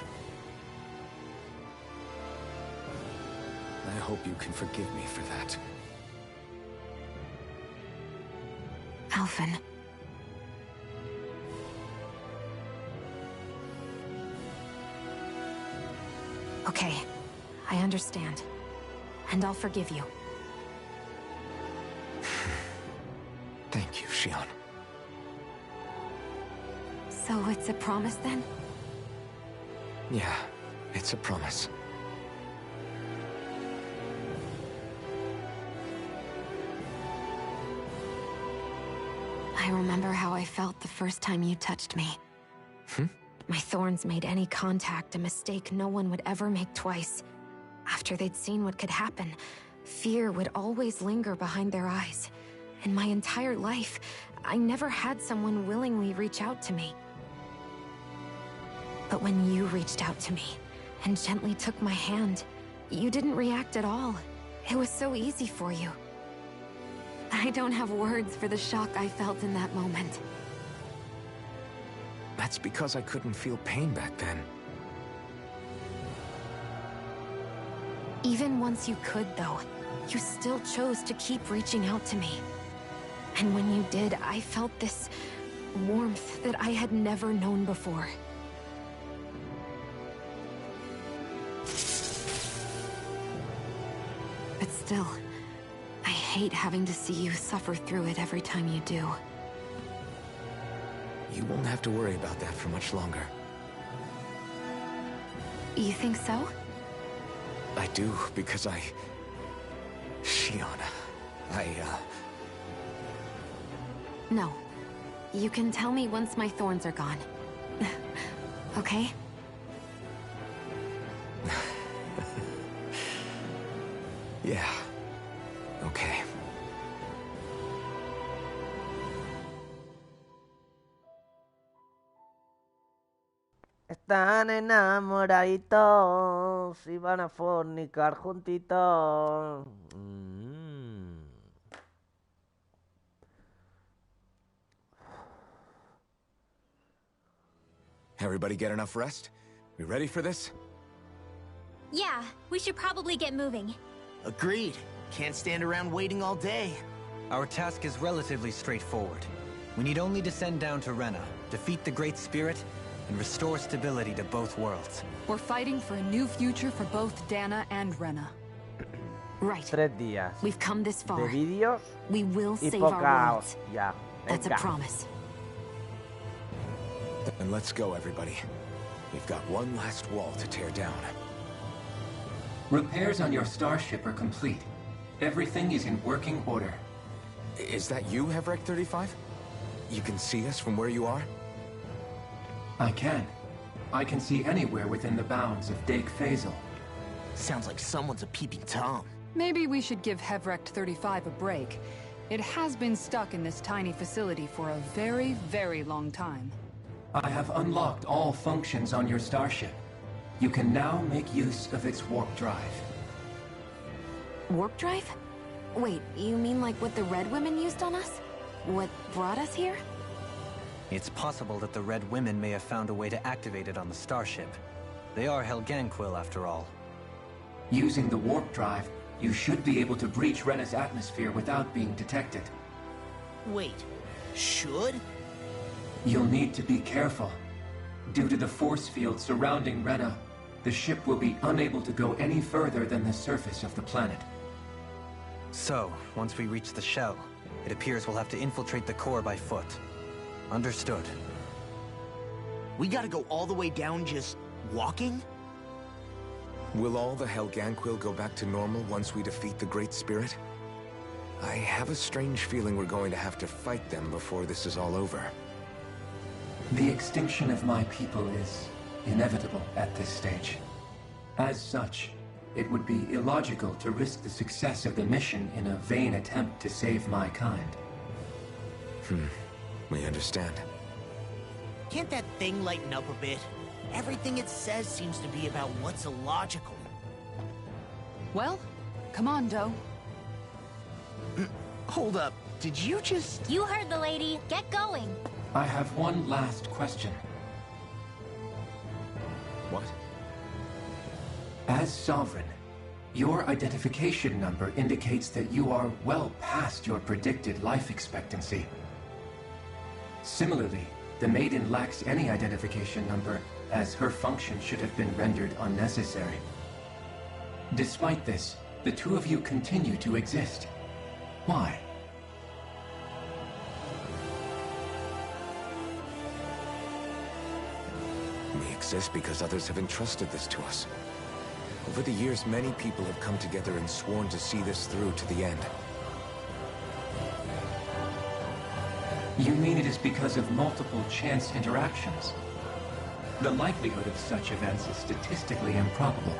I hope you can forgive me for that. Alphen. Okay, I understand. And I'll forgive you. Thank you, Shion. So it's a promise then? Yeah, it's a promise. I remember how I felt the first time you touched me. My thorns made any contact a mistake no one would ever make twice. After they'd seen what could happen, fear would always linger behind their eyes. In my entire life, I never had someone willingly reach out to me. But when you reached out to me and gently took my hand, you didn't react at all. It was so easy for you. I don't have words for the shock I felt in that moment. That's because I couldn't feel pain back then. Even once you could, though, you still chose to keep reaching out to me. And when you did, I felt this warmth that I had never known before. But still, I hate having to see you suffer through it every time you do. You won't have to worry about that for much longer. You think so? I do, because Shion, No. You can tell me once my thorns are gone. Okay? Yeah. Okay. Están enamoraditos y van a fornicar juntitos. Everybody get enough rest? We ready for this? Yeah, we should probably get moving. Agreed. Can't stand around waiting all day. Our task is relatively straightforward. We need only descend down to Rena, defeat the Great Spirit, and restore stability to both worlds. We're fighting for a new future for both Dana and Rena. Right. 3 días. We've come this far. De vídeos We will y save our poca worlds. hostia. That's a Venga. promise. Then let's go, everybody. We've got one last wall to tear down. Repairs on your starship are complete. Everything is in working order. Is that you, Hevrek 35? You can see us from where you are? I can. I can see anywhere within the bounds of Dake Faisal. Sounds like someone's a peeping Tom. Maybe we should give Hevrek 35 a break. It has been stuck in this tiny facility for a very, very long time. I have unlocked all functions on your starship. You can now make use of its warp drive. Warp drive? Wait, you mean like what the Red Women used on us? What brought us here? It's possible that the Red Women may have found a way to activate it on the starship. They are Helganquil, after all. Using the warp drive, you should be able to breach Rena's atmosphere without being detected. Wait, should? You'll need to be careful. Due to the force field surrounding Rena, the ship will be unable to go any further than the surface of the planet. So, once we reach the shell, it appears we'll have to infiltrate the core by foot. Understood. We gotta go all the way down just walking? Will all the Helganquil go back to normal once we defeat the Great Spirit? I have a strange feeling we're going to have to fight them before this is all over. The extinction of my people is inevitable at this stage. As such, it would be illogical to risk the success of the mission in a vain attempt to save my kind. We understand. Can't that thing lighten up a bit? Everything it says seems to be about what's illogical. Well, come on, Doe. Hold up. did you just... You heard the lady. Get going. I have one last question. What? As Sovereign, your identification number indicates that you are well past your predicted life expectancy. Similarly, the Maiden lacks any identification number, as her function should have been rendered unnecessary. Despite this, the two of you continue to exist. Why? We exist because others have entrusted this to us. Over the years, many people have come together and sworn to see this through to the end. You mean it is because of multiple chance interactions? The likelihood of such events is statistically improbable.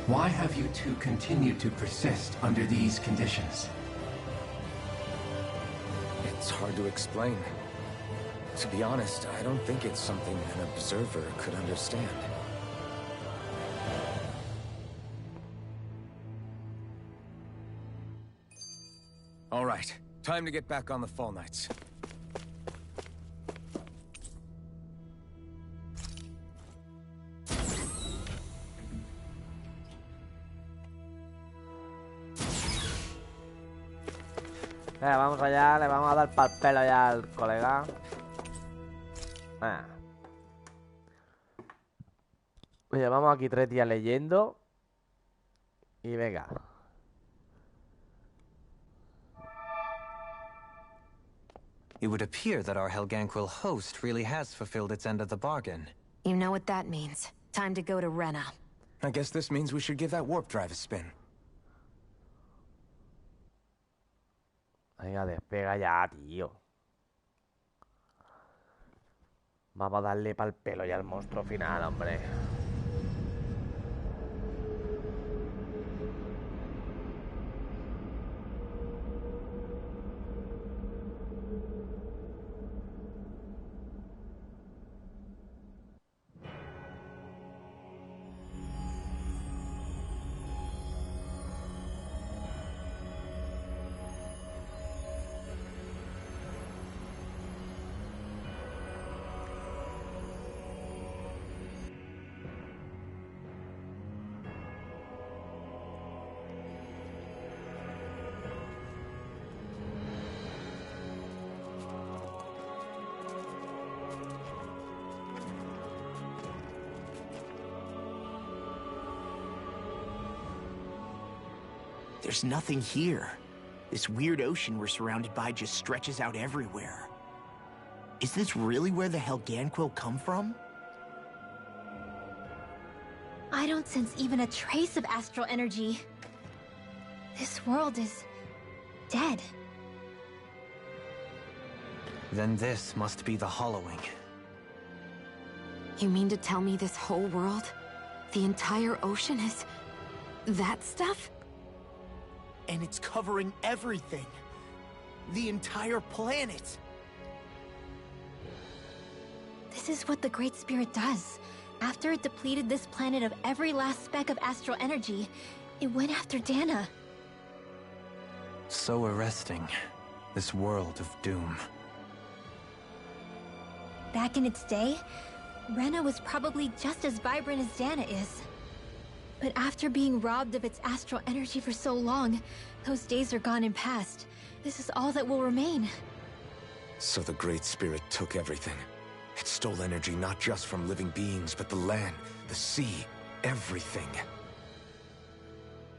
Why have you two continued to persist under these conditions? It's hard to explain. To be honest, I don't think it's something an observer could understand. All right, time to get back on the Fall Knights. Vamos allá, le vamos a dar pa'l pelo ya al colega. Llevamos aquí 3 días leyendo. Y venga. It would appear that our Helganquil host really has fulfilled its end of the bargain. You know what that means. Time to go to Rena. I guess this means we should give that warp drive a spin. Venga, despega ya, tío. Vamos a darle pa'l pelo ya al monstruo final, hombre. There's nothing here. This weird ocean we're surrounded by just stretches out everywhere. Is this really where the Helganquil come from? I don't sense even a trace of astral energy. This world is dead. Then this must be the Hollowing. You mean to tell me this whole world, the entire ocean is that stuff? And it's covering everything. The entire planet. This is what the Great Spirit does. After it depleted this planet of every last speck of astral energy, it went after Dana. So arresting. This world of doom. Back in its day, Rena was probably just as vibrant as Dana is. But after being robbed of its astral energy for so long, those days are gone and past. This is all that will remain. So the Great Spirit took everything. It stole energy not just from living beings, but the land, the sea, everything.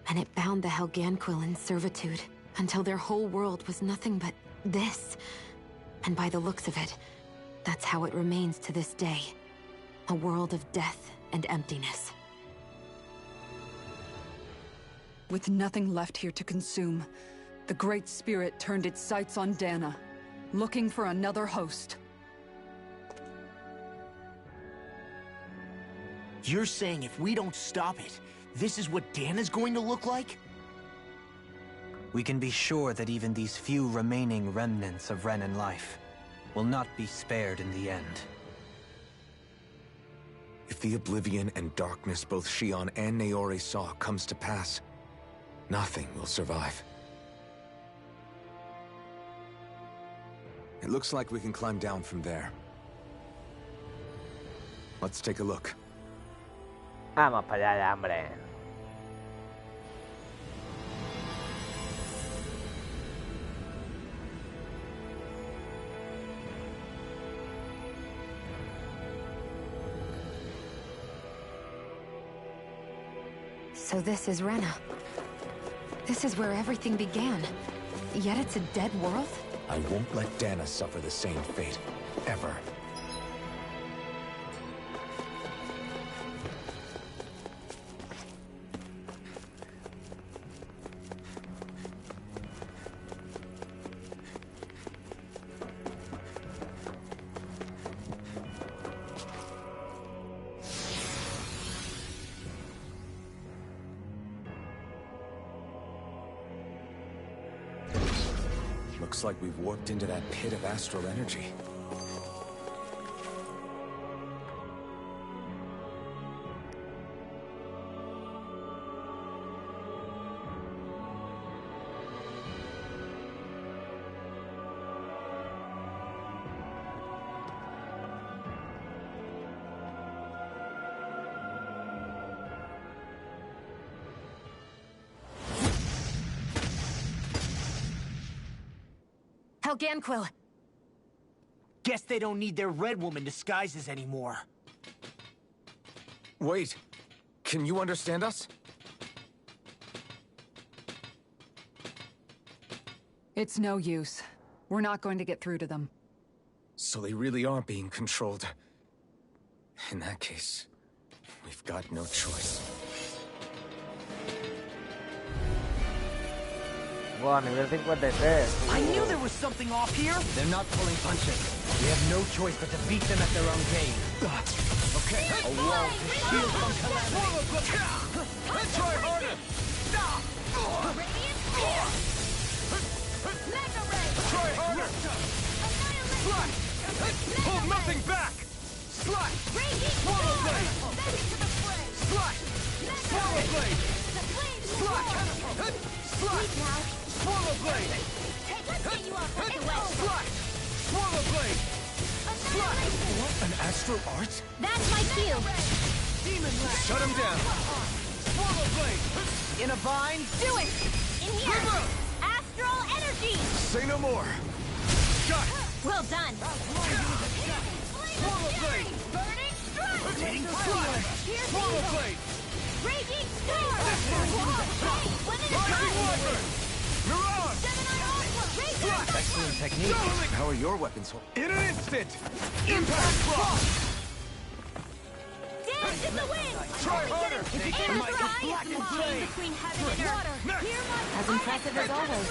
And it bound the Helganquil in servitude, until their whole world was nothing but this. And by the looks of it, that's how it remains to this day. A world of death and emptiness. With nothing left here to consume, the Great Spirit turned its sights on Dana, looking for another host. You're saying if we don't stop it, this is what Dana's going to look like? We can be sure that even these few remaining remnants of Renan life will not be spared in the end. If the oblivion and darkness both Shion and Naori saw comes to pass, nothing will survive. It looks like we can climb down from there. Let's take a look. Vamos para allá ya, hombre. So this is Rena. This is where everything began. Yet it's a dead world? I won't let Dana suffer the same fate. Ever. Looks like we've warped into that pit of astral energy. Helganquil! Guess they don't need their Red Woman disguises anymore. Wait, can you understand us? It's no use. We're not going to get through to them. So they really are being controlled. In that case, we've got no choice. Wow, nivel 53. I knew there was something off here! They're not pulling punches. We have no choice but to beat them at their own game. Okay, a wall to shield from calamity. Try harder! Try harder! Slash! Hold nothing back! Slash! Swallow blade! Slash! Swallow blade! Slash! Slash! Swallow blade! Slash! Swallow blade! Slash! What, an astral art? That's my cue. Demon blast! Shut him down! Swallow blade! In a bind? Do it! In here! Astral energy! Say no more! Got it! Well done! Swallow blade! Burning strike! Rotating slash! Swallow blade! Raging storm! Rising wyvern! Mirage! Excellent technique. How are your weapons? In an instant! Impact block! Dance in the wind! Try harder! In the sky! Between heaven and earth! Hear my As impressive as always.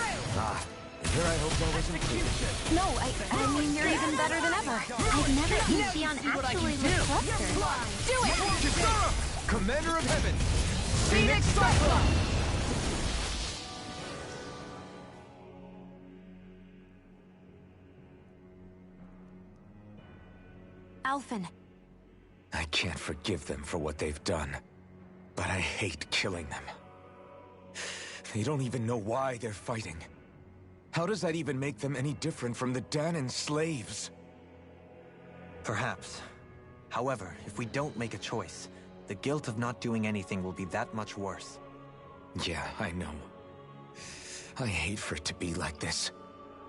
Here I hope always improve. No, I mean, you're even better than ever. I've never seen Xion actually look flustered. Do it! Kisara! Commander of Heaven! Phoenix Cyclone! Alphen. I can't forgive them for what they've done, but I hate killing them. They don't even know why they're fighting. How does that even make them any different from the Danan slaves? Perhaps. However, if we don't make a choice, the guilt of not doing anything will be that much worse. Yeah, I know. I hate for it to be like this.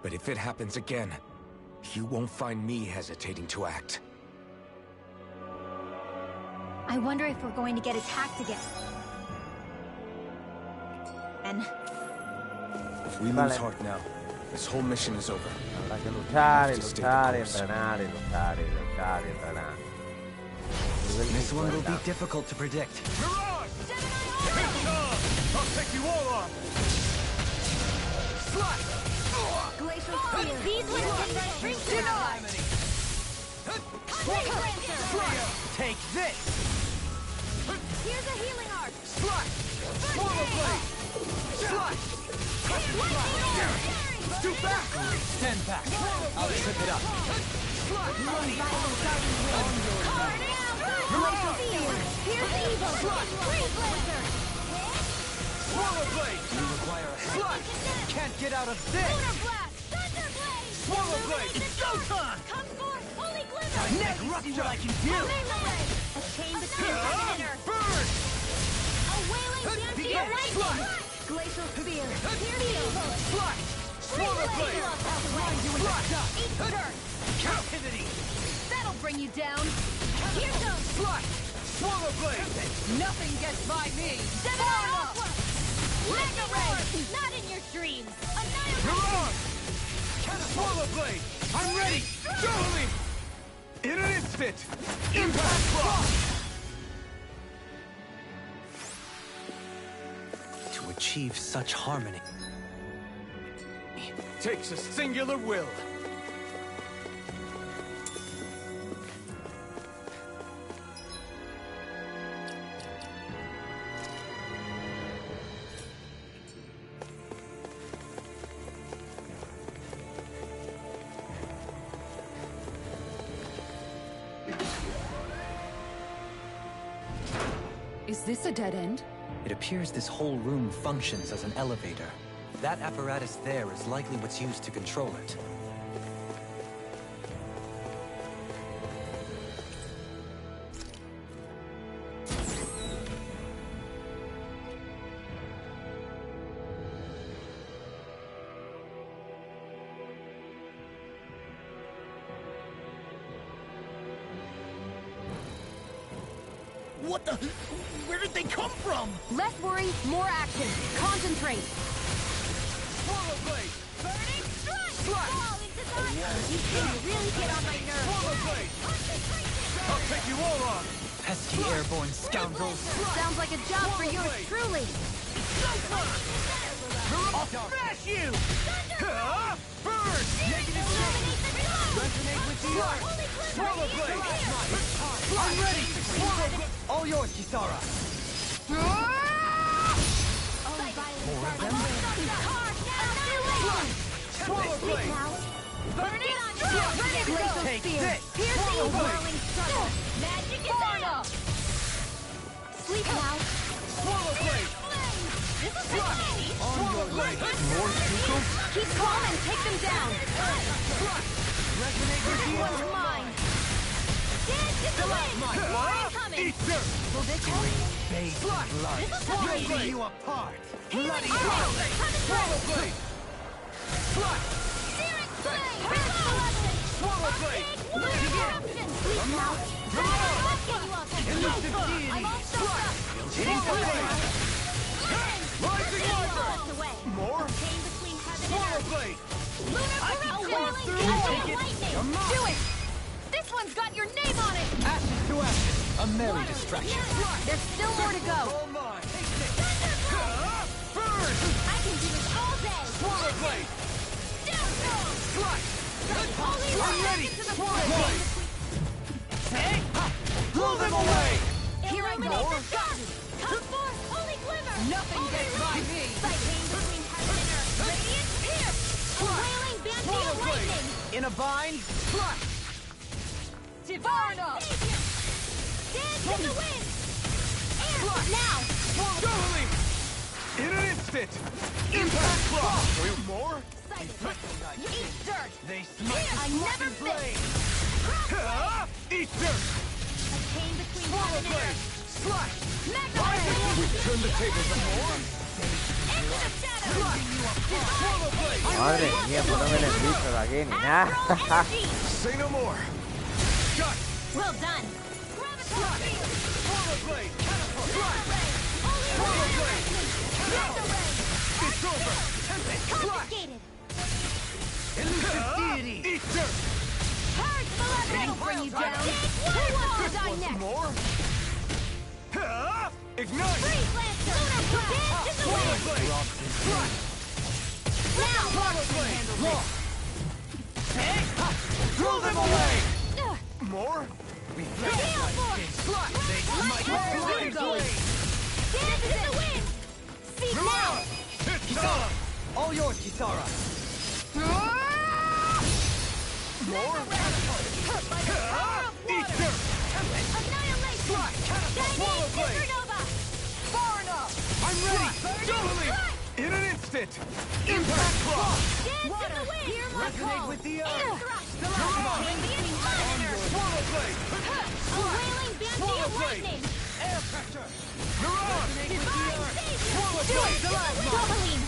But if it happens again, you won't find me hesitating to act. I wonder if we're going to get attacked again. And If we lose heart now, this whole mission is over. Habrá que luchar y luchar y entrenar y luchar y luchar y entrenar. Nivel This one will 50. be difficult to predict. Mirage! Take on! I'll take you all on! Slash! glacial spear. These ones can run free. Take this! Here's a healing arc. Slash! Swallow blade! Slash! Do back! Stand back. I'll trip it up. Slash! Glacial spear. Here's evil. Free blazer. Swallow blade! You require a Slash! Can't get out of this! Lunar blast. Thunder blade. Swallow Blade! It's showtime! Come forth, holy glimmer! Neck rupture! What I can do! A chain between heaven and earth. Burn! A wailing Dampia lightning! Glacial spear! Slash! Swallow Blade! Outline you in the dust! Eat dirt! Captivity! That'll bring you down! Here goes! Slash! Swallow Blade! Nothing gets by me! Seven Mega Ray! Not in your dreams! You're on! Swallow Blade! I'm ready! Show me! In an instant! Impact Block! To achieve such harmony Takes a singular will. Is this a dead end? It appears this whole room functions as an elevator. That apparatus there is likely what's used to control it. What the? Where did they come from? Less worry, more action. Concentrate. Swallow Blade! Burning strike! Slash! Fall into that! You can really get on my nerves. Swallow Blade! I'll take you all on! Pesky airborne scoundrels! Sounds like a job for yours truly. I'll smash you! Burn! Negative resonate with the earth! Swallow Blade! I'm ready! Swallow Blade! All yours, Kisara! Swallow Blade! Burning strike! Glacial Take spear! this! Piercing Swallow Blade! whirling struggle! Magic is out! Sleep now! Swallow Blade! This is fascinating! Swallow Blade! More sequels? Keep calm and take them down! Resonate with This the one's earth! mine! Dance in the wind! More incoming! Eat dirt! Will this hold? Bathe in blood! This is Swallow fascinating! Blade! You apart! Bloody hell! Swallow Blade! Slash! Searing flame! Malevolent! Swallow Blade! Lunar eruption! Sleep now! Let's get you off that Elusive sofa. deity! I'm all stuffed up! Hitting the blade! Rising Wyvern! Lost away! More? Chain between heaven and Swallow earth! Blade! Lunar I can corruption! force through and Lightning! take it. Lightning! You're mine. Do it! This one's got your name on it! Ashes to ashes! A merry distraction. There's still more to go! All mine! Burn! I can do this all day! Swallow Blade! Slash! Holy I'm Light ready! into the Swallow void! Blade! Hey! Blow them away! Here I go! Come forth, holy glimmer! Nothing gets by me! Chain between heaven and earth! Radiant pierce! A wailing Dampia lightning! In a bind? Slash! Tivarna! Dance in the wind! Air! Now! Totally! In an instant! Impact Block! More? You eat dirt! They smite I never blade! Eat dirt! A chain between Swallow heaven and Blade! earth! Slash! Mega Ray! We've turned the tables on more! Into the shadows! Swallow Blade! Madre mía, pues no me les visto de aquí ni nada. Say no more! Shut! Well done! Swallow Blade! Slash! Swallow Blade! It's over! Confiscated! Elusive deity! Eat dirt! Purge Malevolent will bring you down! Who wants to die next? More? Ignite! Freeze Lancer! Lunar Blast! Dance in the Swallow wind! Blade! Slash! Now! Swallow Blade! Lock! Hey! Throw them away! More? Heal Force! Slash! They smite with blade! Dance in the wind! Speak now! Kisara! All yours, Kisara! More? Eat dirt! Annihilation! Swallow Chinese Blade! Supernova! Far enough! I'm ready! Totally! In an instant! instant! Impact block! Water! Hear my Resonate call! with the Air earth! thrust! Stalagmite! Radiant thunder! Swallow blade! A wailing bounty of lightning! Air pressure! Mirage! Divine savior! Swallow blade! Stalagmite! Doubling!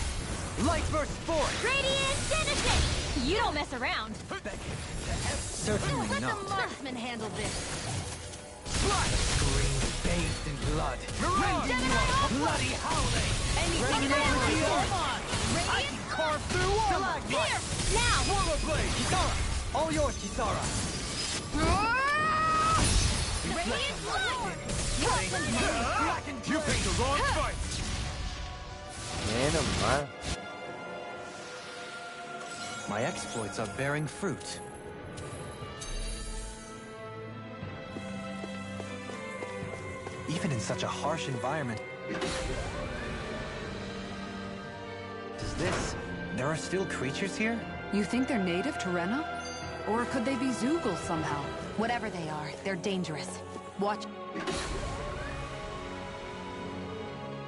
Light burst force! Radiant denison! You don't mess around! Certainly Let not. the marksman handle this! Scream bathed in blood. Rending you a bloody howling! Anything Resonate with the now! earth! I can carve through walls! Here! Now! Swallow blade! Kisara! All yours, Kisara! Radiant sword! You picked the wrong fight! Menos mal. My exploits are bearing fruit. Even in such a harsh environment. Is this? There are still creatures here? You think they're native to Rena? Or could they be Zoogle somehow? Whatever they are, they're dangerous. Watch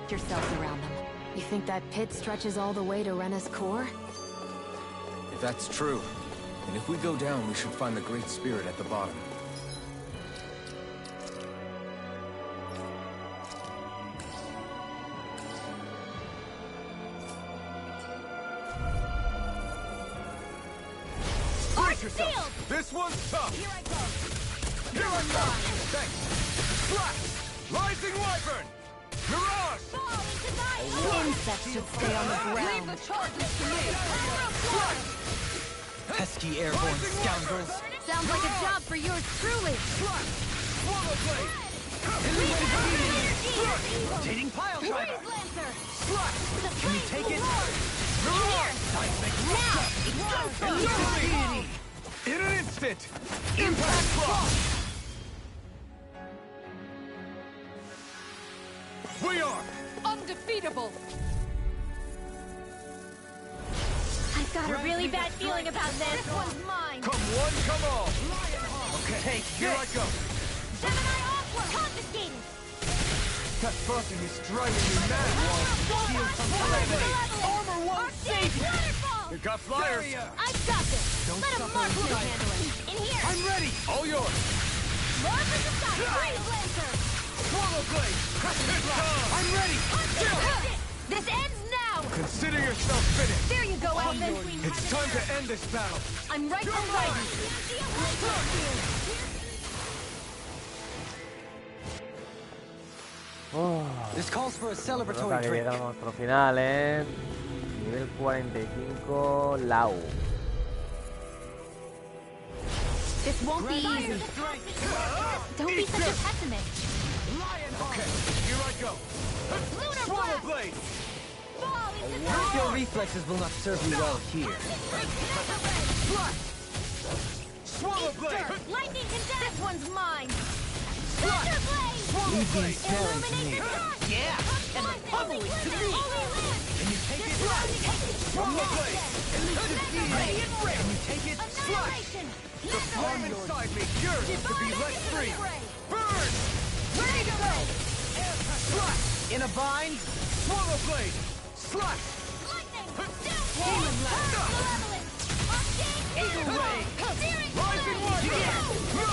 yourselves around them. You think that pit stretches all the way to Rena's core? If that's true, and if we go down, we should find the Great Spirit at the bottom. Brace yourself! This one's tough! Here I go! Here I come! Thanks! Slash! Rising Wyvern! Mirage! Insects should stay on the ground. Leave the charges to me! Pesky airborne scoundrels. Sounds like a job for yours truly. Swallow blade! Rotating pile driver. Freeze Lancer! Can you take it? Seismic Deity! In an instant! Impact block! We are Undefeatable! I've got a really bad feeling about this. This one's mine. come one, come all! Okay, here I go! Gemini Aqua confiscated. That buzzing is driving me mad! Armor won't save you! You got flyers! I've got this. Let a marksman handle it. In here. I'm ready! All yours! More for the side. Freeze Lancer. Swallow blade! I'm ready! This ends now. Consider yourself finished! There you go, Elfin. It's time to end this battle! I'm right beside you. This calls for a Nota celebratory que drink. llega a nuestro final, nivel 45, Lau. This won't be easy. Don't be such a pessimist. Okay, here I go! Swallow blade! Your reflexes will not serve you well here. Swallow blade! Lightning condemned. This one's mine. Thunder blade. Leave these staring to me. Yeah. And pummeling to me. Can you take it? Swallow blade! Can you take it? Annihilation. The flame inside me yearns to be let free! Burn! Ready to go. Slash! In a bind? Swallow blade! Slash! Lightning. Demon blast! Eagle ray. Rising Warrior!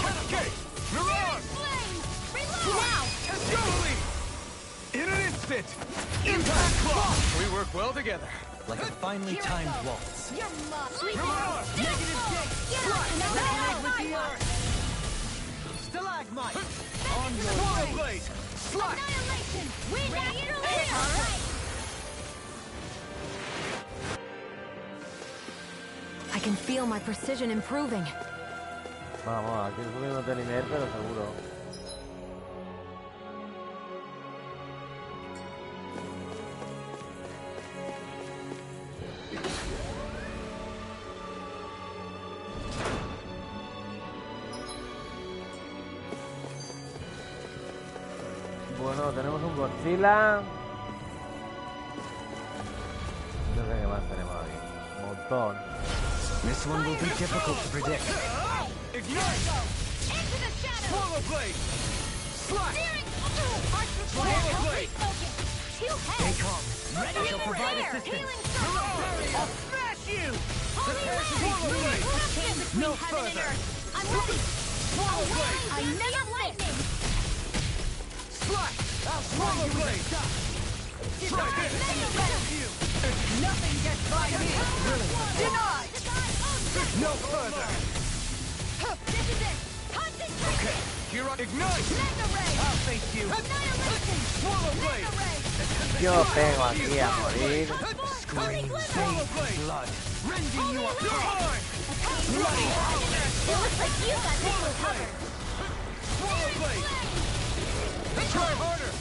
Cascade! Mirage! Now. Cascade! In an instant! Impact block! We work well together. Like a finely timed waltz. You're much. Mirage! Negative six. Resonate with the earth! Stalagmite! On your Swallow blade! Slash! Annihilation. We now interlace. All right. I can feel my precision improving. Vamos, aquí subimos de nivel, pero seguro. Bueno, tenemos un Godzilla. No sé qué más tenemos aquí. Un montón. This one will be difficult to predict. Ignite! Into the shadow. Swallow blade! Slash! Steering. Swallow blade! Two heads. Stay calm. Ready I shall provide there. assistance. Healing circle. I'll smash you! Holy blade. No further. I'm ready. Swallow blade. I never lightning. Slash! I'll swallow blade. Try this. Nothing gets by me. Denied. No further. This is it. Concentrate. Okay. Here I ignite. Mega ray. I'll face you. Annihilation. Swallow blade. Yo vengo aquí a morir. Scream, bathe in blood, rending you apart. Bloody It looks like you got this one covered. Swallow blade. Try harder.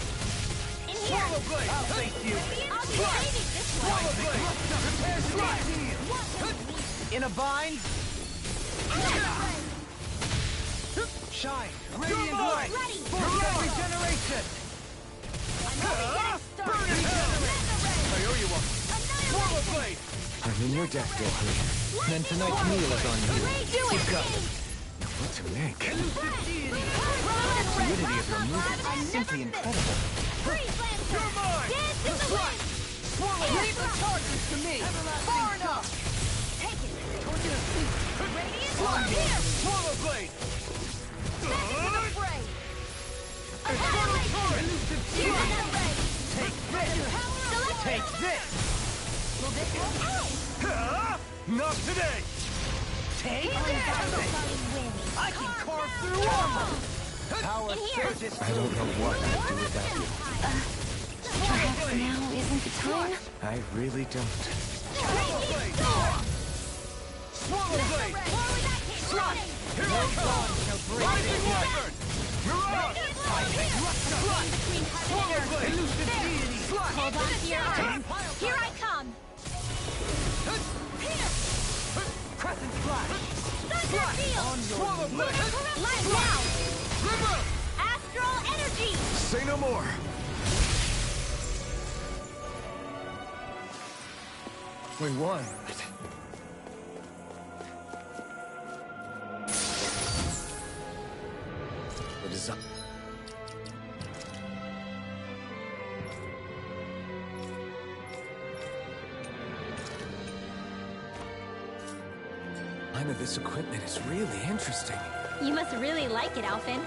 In here. Swallow blade. I'll face you. I'll be saving this one. Swallow blade. Prepare to be in a bind. Shine. Radiant light. Force of regeneration. Burn it down. I owe you one. Swallow blade. I'm in your debt, Gohan. Then tonight's meal is on you. Keep going. What to make? The fluidity of your movements is simply incredible. You're mine. Swallow blade. Leave the charges to me. Far enough. Take it. Swallow blade. Fray. Infernal torrent. Take this. Take this. Not today. Take this. I can carve through armor. Power surges. I don't know what I'd do without you. Perhaps now isn't the time? I really don't. Swallow blade. Swallow blade. Slash. Here I come. Rising wyvern. Mirage. Swallow blade. Elusive deity. Hold on to your arms. Here I come. Crescent flash. Thunder field. Swallow blade. Light now. River. Astral energy. Say no more. We won. What is up? None of this equipment is really interesting. You must really like it, Alphen.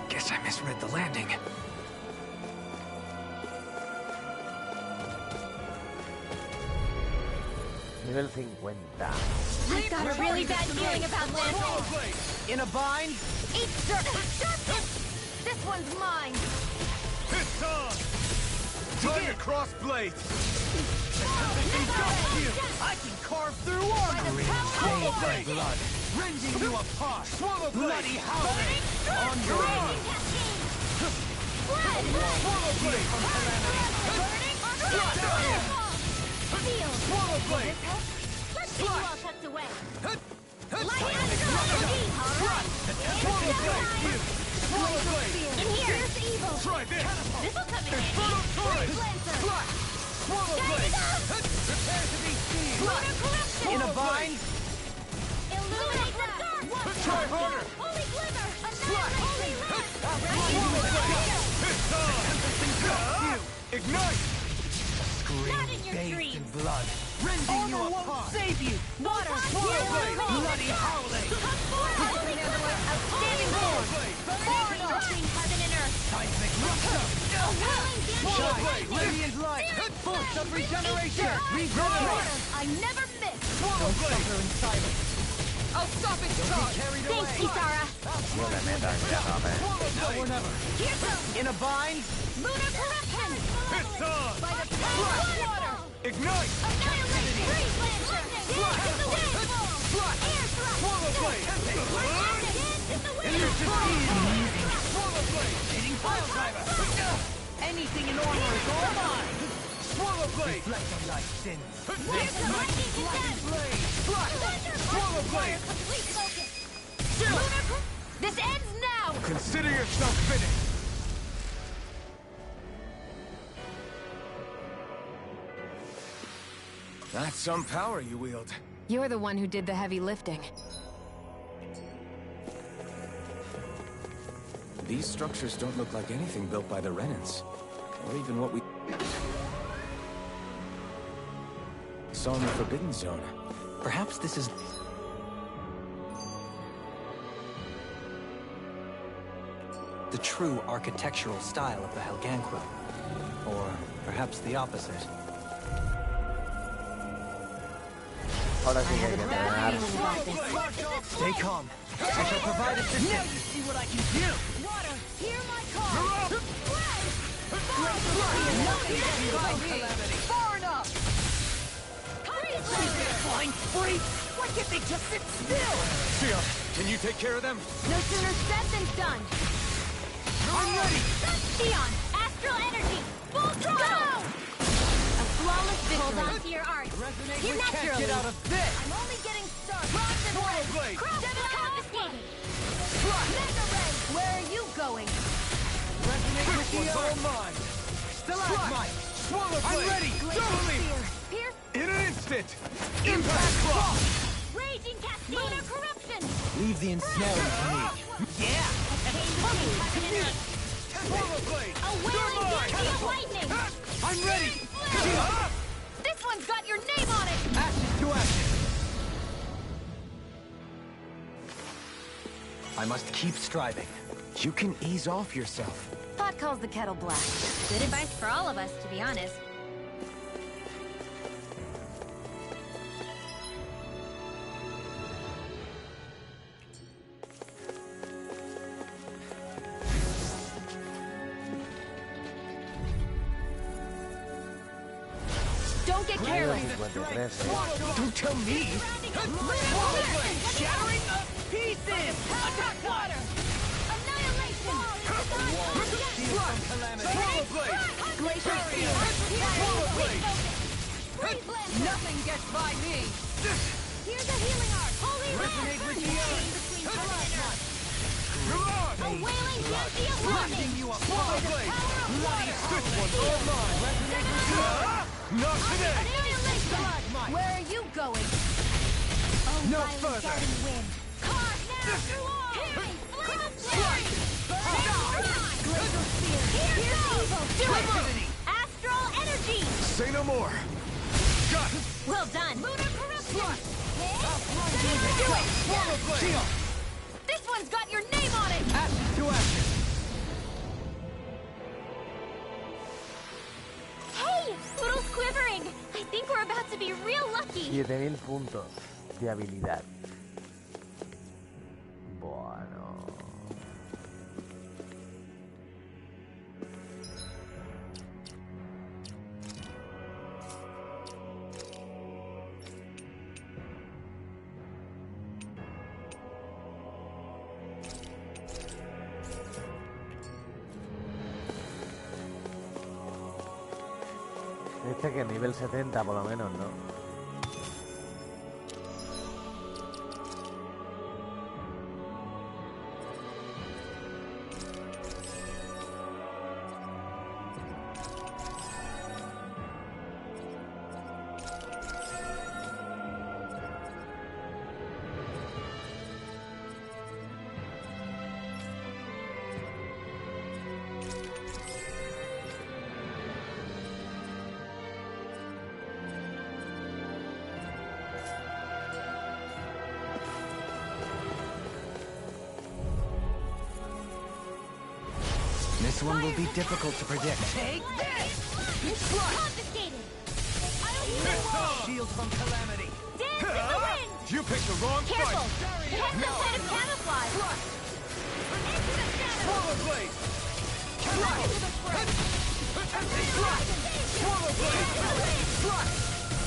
Guess I misread the landing. Nivel 50. I've got a really bad feeling about this. In a bind. Eat this one's mine. It's on. Time to cross blades. I can carve through armor. Bathe in blood, rending you apart. Swallow bloody howling. On your own. Swallow blade from calamity. Swallow blade. Let's see you all tucked away. Swallow blade. Swallow blade. In here. Here's evil. Try this. This'll come in Infernal handy. torrent. Lancer. Flash. Swallow blade. Prepare to be seen. In a bind. Illuminate the dark. Try harder. Holy glimmer. Flash. Holy lamp. Swallow blade. It's on. Ignite. Not in your Bathed dreams. in blood, rending you apart. Save you. Water. Swallow blade. Bloody howling. Come forth, holy glimmer. Outstanding Swallow force. blade. Burning between heaven and earth. Seismic rupture. A whirling Swallow dancing blade. Radiant light. Force of regeneration. Regenerate. I never miss. Swallow blade. Suffer in silence. I'll stop its Don't charge. be carried Thanks, away. Kisara. Yo me meto ya, no me. Now or never. Here goes. In a bind. Lunar corruption. It's on. By the power of water. Ignite. Annihilate. Freeze lancer. Flash. Into the wind. Flash. Air thrust. Swallow blade. Dance in the wind. Elusive deity. Swallow blade. Hitting file driver. Anything in order is all mine. Swallow blade. Reflect on thy sins. Here's the lightning condensed. Blade. Flash. Thunder Swallow blade. complete focus. Still. This This ends now! Consider yourself finished! That's some power you wield. You're the one who did the heavy lifting. These structures don't look like anything built by the Renans. Or even what we saw in the Forbidden Zone. Perhaps this is... the true architectural style of the Helganquil. Or perhaps the opposite. Ahora sí que hay que entrenar. Stay calm. I shall provide assistance. Now you see what I can do. Water, hear my call! Far enough! Flying freak! Why can't they just sit still? Sion, can you take care of them? No sooner said than done. I'm ready! Sion, astral energy, full throttle! A flawless victory. Hold on to your art. Resonate Here with can't naturally. get out of this! I'm only getting started. Cross and Swirl red. blade. Cross and confiscated. Mega ray, where are you going? Resonate with the yellow mind! Stalagmite! Swallow I'm blade! ready! Don't leave! Pierce, In an instant! Impact block! raging cascade. Lunar corruption. Leave the ensnaring to me. Yeah! Swallow blade! A wailing energy of lightning. I'm ready! This one's got your name on it. Ashes to ashes! I must keep striving. You can ease off yourself. Pot calls the kettle black. Good advice for all of us, to be honest. Don't get careless. 53, Don't tell me! Swallow blade, Shattering of pieces! attack water! Annihilation! From calamity! Swallow blade! Glacial spear! Swallow blade! Freeze blend! Nothing gets by me! Here's a healing art! Holy Resonate with the earth! A wailing energy of lightning! Lifting you up! Swallow blade! Bloody This one's all mine! Resonate with the earth! Not today! Stalagmite! Where are you going? Oh, No violent further. guiding wind! Caught now through all! Hey, flame of flame! Glacial spear! Here's evil! Do it! Astral energy! Say no more! Got it! Well done. Lunar corruption! Do it. Swallow blade! This one's got your name on it. Ashes to ashes! Hey, Poodle's quivering. I think we're about to be real lucky. 7000 puntos de habilidad. Bueno. Este que nivel 70 por lo menos, ¿no? This one will be difficult to predict. Take this! Confiscated. Shield from calamity! Dance in the wind. You picked the wrong Careful. fight! It has some kind of camouflage. Into the shadows. Swallow blade! Into the fray. Swallow blade!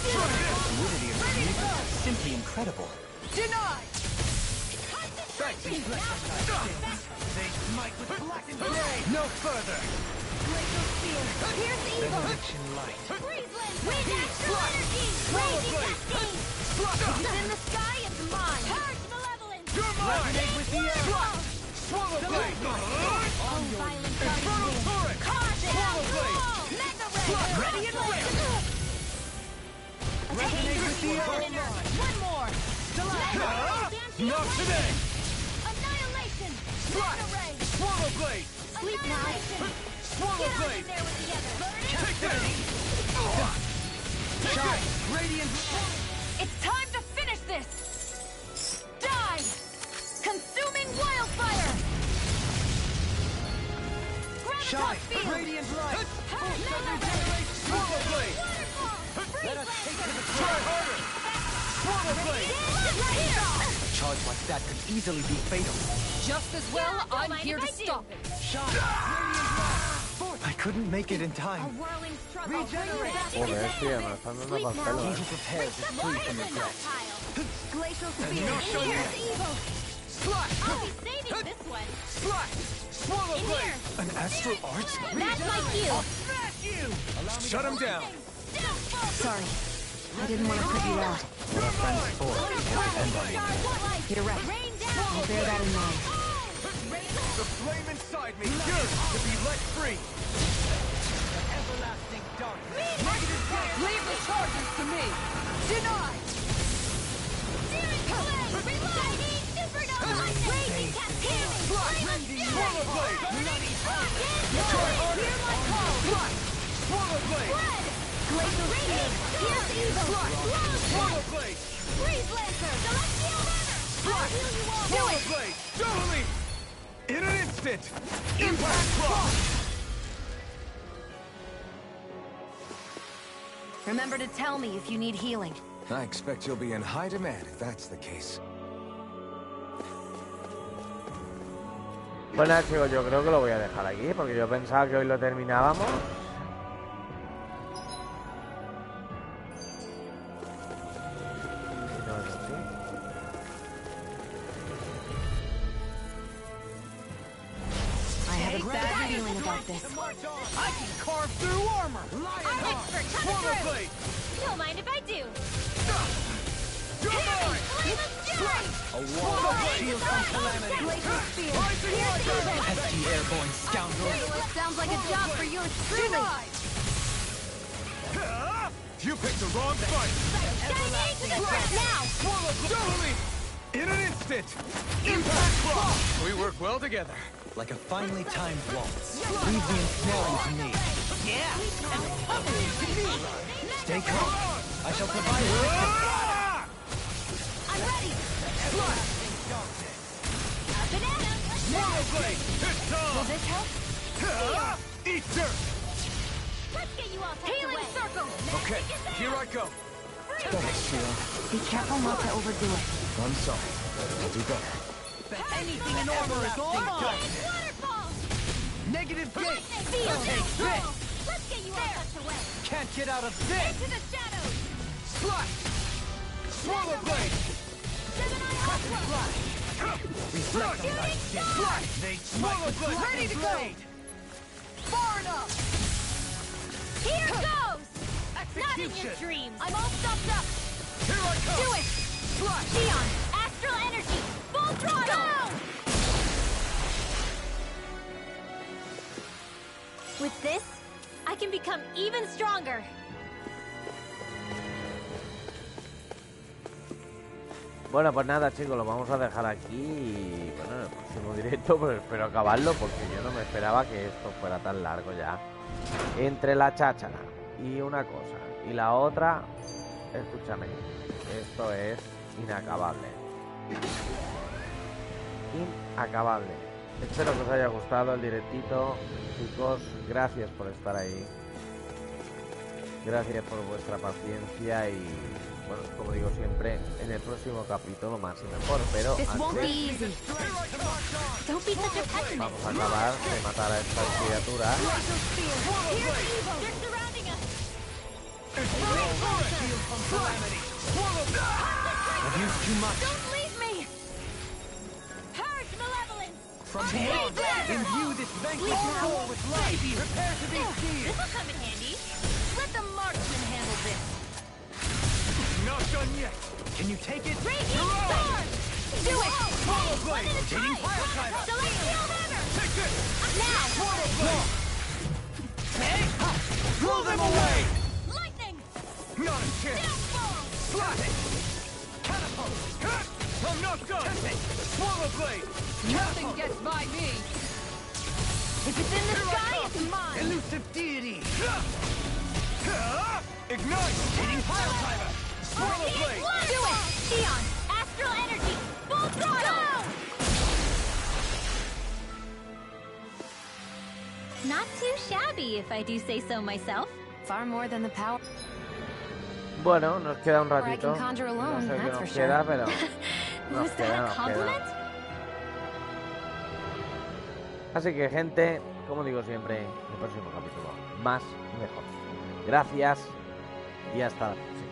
The fluidity of this music is simply incredible. Denied! They smite with blackened blade! No further! Glacial spear! Here's evil! Benediction light. Freeze blend! Wind astral energy! Raging cascade! If it's in the sky, it's mine! Purge malevolence! You're mine! Resonate with the earth! Swallow blade! Infernal turret! Swallow blade! Ready and ready! Resonate with the One more! Not today! Annihilation! Swallow blade! Sleep now! Swallow blade! Take that! Shine! Radiant! It's time to finish this! Die! Consuming wildfire! Shine! Radiant light! Swallow blade! Let us take to the try harder! Swallow blade! A charge like that could easily be fatal. Just as well, I'm here to stop it. Shine! I couldn't make it in time. Whirling struggle. Joder, tío, nos están dando para el pelo, He who prepares is free from regret. Glacial spear. Here's evil. I'll be saving this one. Swallow blade! An astral art? That's my cue. Shut him down! Sorry. I didn't want to put you out. What our friends for can't depend on you. You're right. I'll bear that in mind. The flame inside me yearns to be let free! Everlasting darkness. Leave the charges to me. Denied. Swallow blade. Try harder. Swallow blade. Glacial spear. Here's evil. Swallow blade. Freeze lancer. Celestial runner. I'll heal you all. Swallow blade. Totally. In an instant. Impact block. Remember to tell me if you need healing. I expect you'll be in high demand if that's the case. Bueno chicos, yo creo que lo voy a dejar aquí porque yo pensaba que hoy lo terminábamos. Y no es así. I have a bad feeling about this. I can carve through armor. I'm expert. Swallow blade. Don't mind if I do. Goodbye. Flame of fury. A wall of shield from calamity. Glacial spear. Rising Here's water. evil. Pesky airborne scoundrel. Sounds like a job for yours truly. Denied. You picked the wrong fight. Getting into the trap now. Swallow totally. In an instant. Impact block. We work well together. Like a finely timed waltz. Leave the ensnaring to me. Stay calm. I shall provide I'm ready. Banana. Swallow blade. This Will time. this help? Eat dirt. Let's get you all tucked away. Circle. Okay, here I go. Thanks, Shield. Be careful not to overdo it. I'm sorry. I'll do better. Anything in armor is all mine. Waterfall. Negative gate. Field. This. Let's get you all tucked away. Can't get out of this. Into the shadows. Slash. Swallow blade. Gemini Ultra. Reflect on thy sin. Slash. They swallow blade. Ready to go. Far enough. Here goes. Not in your dreams. I'm all stopped up. Here I come. Do it. Slash. Neon. Astral energy. Full throttle. Go. With this, I can become even stronger. Bueno, pues nada chicos, lo vamos a dejar aquí y bueno, en el próximo directo pues espero acabarlo porque yo no me esperaba que esto fuera tan largo ya. Entre la cháchara y una cosa y la otra, escúchame, esto es inacabable. Inacabable. Espero que os haya gustado el directito, chicos, gracias por estar ahí. Gracias por vuestra paciencia y bueno, como digo siempre, en el próximo capítulo más y mejor, pero This antes won't be easy. Don't be such a pessimist. vamos a acabar de matar a estas criaturas. They're surrounding us. I've used too much. Don't leave me. Purge malevolence. From beyond, imbue this vanquished soul with life. Prepare to be seized. This'll come in handy. Let the marksman handle this. Not done yet. Can you take it? Radiant storm. Do it. Swallow blade! Rotating pile driver! Celestial Hammer! Take this! Now! Swallow blade! Hey! Blow them away! Lightning! Not a chance! Slap it! Catapult! Cut! I'm not done! Swallow blade! Nothing gets by me! If it's in the sky, it's mine! Elusive deity! Ignite! Hitting pile driver! Swallow blade! Do it! Sion! Astral energy! Full throttle! Not too shabby, if I do say so myself. Far more than the power. Bueno, nos queda un Or I ratito. can conjure No alone, sé qué that's nos for queda, sure. pero nos Was queda, that a nos compliment? queda. Así que, gente, como digo siempre, el próximo capítulo más y mejor. Gracias y hasta la próxima.